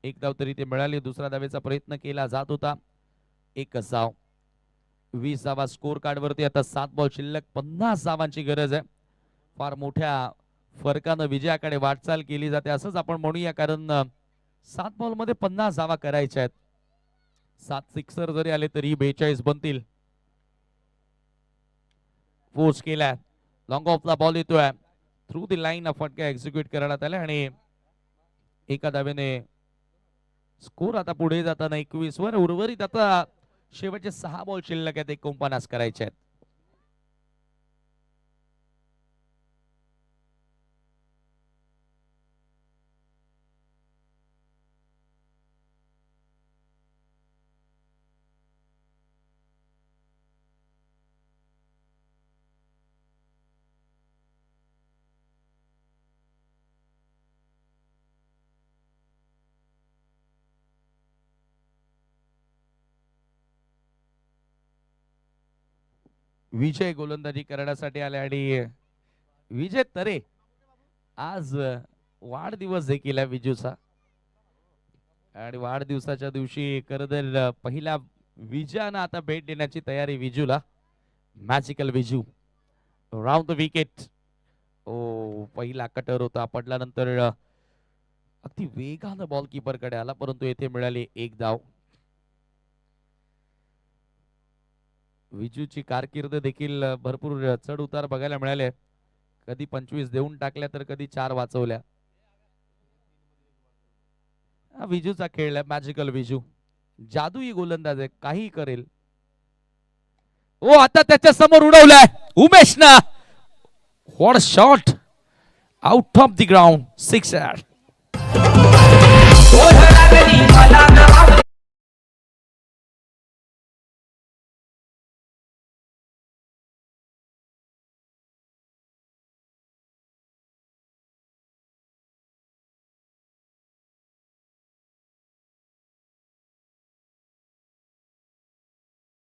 S3: 1 धाव तरी ते मिळाली. दुसऱ्या धावेचा प्रयत्न केला जात होता. 1 धाव. 20 धावा स्कोर कार्ड वरती आता 7 बॉल शिल्लक. 50 धावांची गरज आहे. फार मोठ्या फरकानं विजयाकडे वाटचाल केली जाते असंच आपण म्हणूया कारण 7 बॉल मध्ये 50 धावा करायच्या आहेत. 7 सिक्सर जरी आले तरी 42 बनतील. फोर्स केलाय. लॉंग ऑफला बॉल येतोय. थ्रू दी लाईन फटका एक्झिक्यूट करण्यात आला आणि एका धावेने स्कोर आता पुढे जाताना 21 वर. उर्वरित आता शेवटचे 6 बॉल शिल्लक आहेत. 49 करायचे आहेत. विजय गोलंदाजी करण्यासाठी आले आणि विजय तरे आज वाढदिवस देखील आहे विजूचा आणि वाढदिवसाच्या दिवशी खरं तर पहिल्या विजयानं आता भेट देण्याची तयारी विजूला. Magical Viju round the wicket. Oh पहिला कटर होता पडल्यानंतर अगदी वेगानं बॉल कीपर कडे आला परंतु येथे मिळाली 1 धाव. विजूची कारकीर्द देखील भरपूर चढ उतार बघायला मिळाले. कधी 25 देऊन टाकल्या तर कधी 4 वाचवल्या. विजूचा खेळ आहे. मॅजिकल विजू जादुई गोलंदाज आहे. काही करेल. ओ आता त्याच्या समोर उडवलाय उमेशना. What shot. Out of the ground, sixer.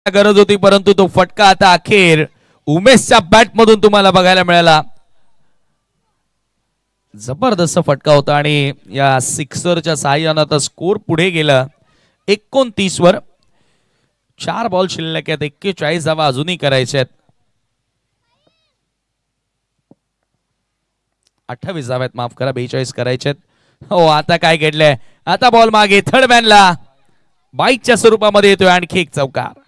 S3: गरज होती परंतु तो फटका आता अखेर उमेशच्या बॅट मधून तुम्हाला बघायला मिळाला. जबरदस्त फटका होता आणि या सिक्सरच्या साहाय्यानं आता स्कोर पुढे गेला 29 वर. 4 बॉल शिल्लक आहेत, 41 धावा अजूनही करायच्या आहेत. 28 धावा आहेत, माफ करा, 42 करायचे आहेत. हो, आता काय घडलंय, आता बॉल मागे थर्ड मॅनला बाईकच्या स्वरूपामध्ये येतोय आणखी एक चौकार.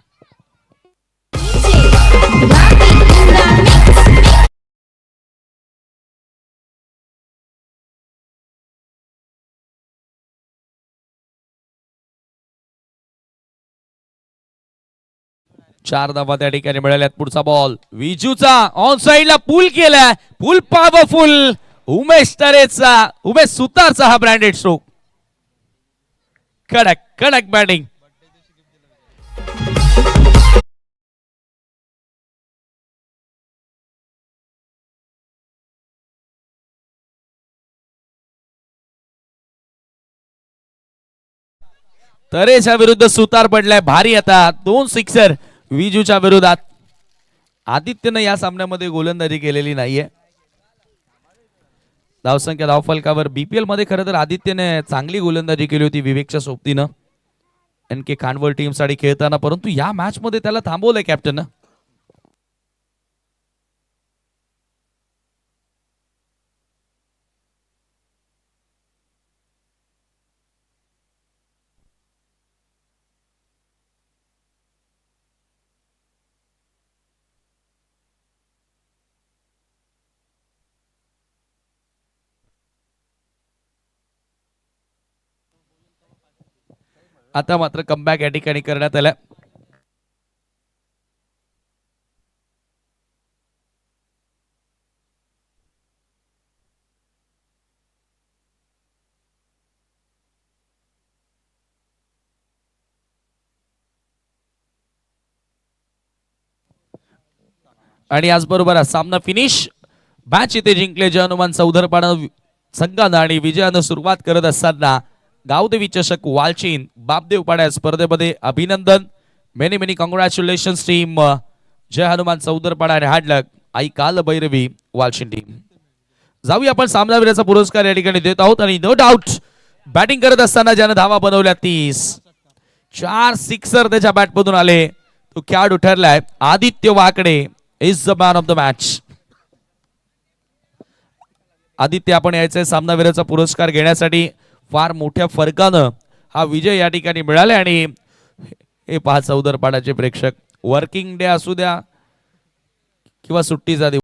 S3: चार धावा त्या ठिकाणी मिळाल्यात. पुढचा बॉल विजूचा ऑन साइडला पूल केलाय, फुल पॉवरफुल उमेश तरेचा, उमेश सुतारचा हा ब्रँडेड स्ट्रोक. कडक कडक बॅटिंग. तरेच्या विरुद्ध सुतार पडलाय भारी. आता 2 सिक्सर विजूच्या विरोधात. आदित्यनं या सामन्यामध्ये गोलंदाजी केलेली नाहीये. धावसंख्या धावफलकावर बीपीएल मध्ये खरं तर आदित्यने चांगली गोलंदाजी केली होती विवेकच्या सोबतीनं NK खानवळ टीम साठी खेळताना, परंतु या मॅच मध्ये त्याला थांबवलंय कॅप्टन. आता मात्र कमबॅक या ठिकाणी करण्यात आला. आणि याचबरोबर सामना फिनिश. मॅच इथे जिंकले जे हनुमान चौधरपाडा संघानं आणि विजयानं सुरुवात करत असताना गावदेवी चषक वालचीन बापदेव पाड्या स्पर्धेमध्ये अभिनंदन. मेनी मेनी कॉंग्रॅच्युलेशन्स टीम जय हनुमान चौधरपाडा आणि हार्ड लक आई काल भैरवी वालचीन टीम. जाऊया आपण सामनावीराचा पुरस्कार या ठिकाणी देत आहोत आणि नो डाऊट बॅटिंग करत असताना ज्याने धावा बनवल्या 30, 4 सिक्सर त्याच्या बॅट मधून आले, तो खेळाडू ठरलाय आदित्य वाकडे is the man of the match. Aditya आपण यायचंय सामनावीराचा पुरस्कार घेण्यासाठी. फार मोठ्या फरकानं हा विजय या ठिकाणी मिळाला आणि हे 5 चौधरपाड्याचे प्रेक्षक वर्किंग डे असू द्या किंवा सुट्टीचा दिवस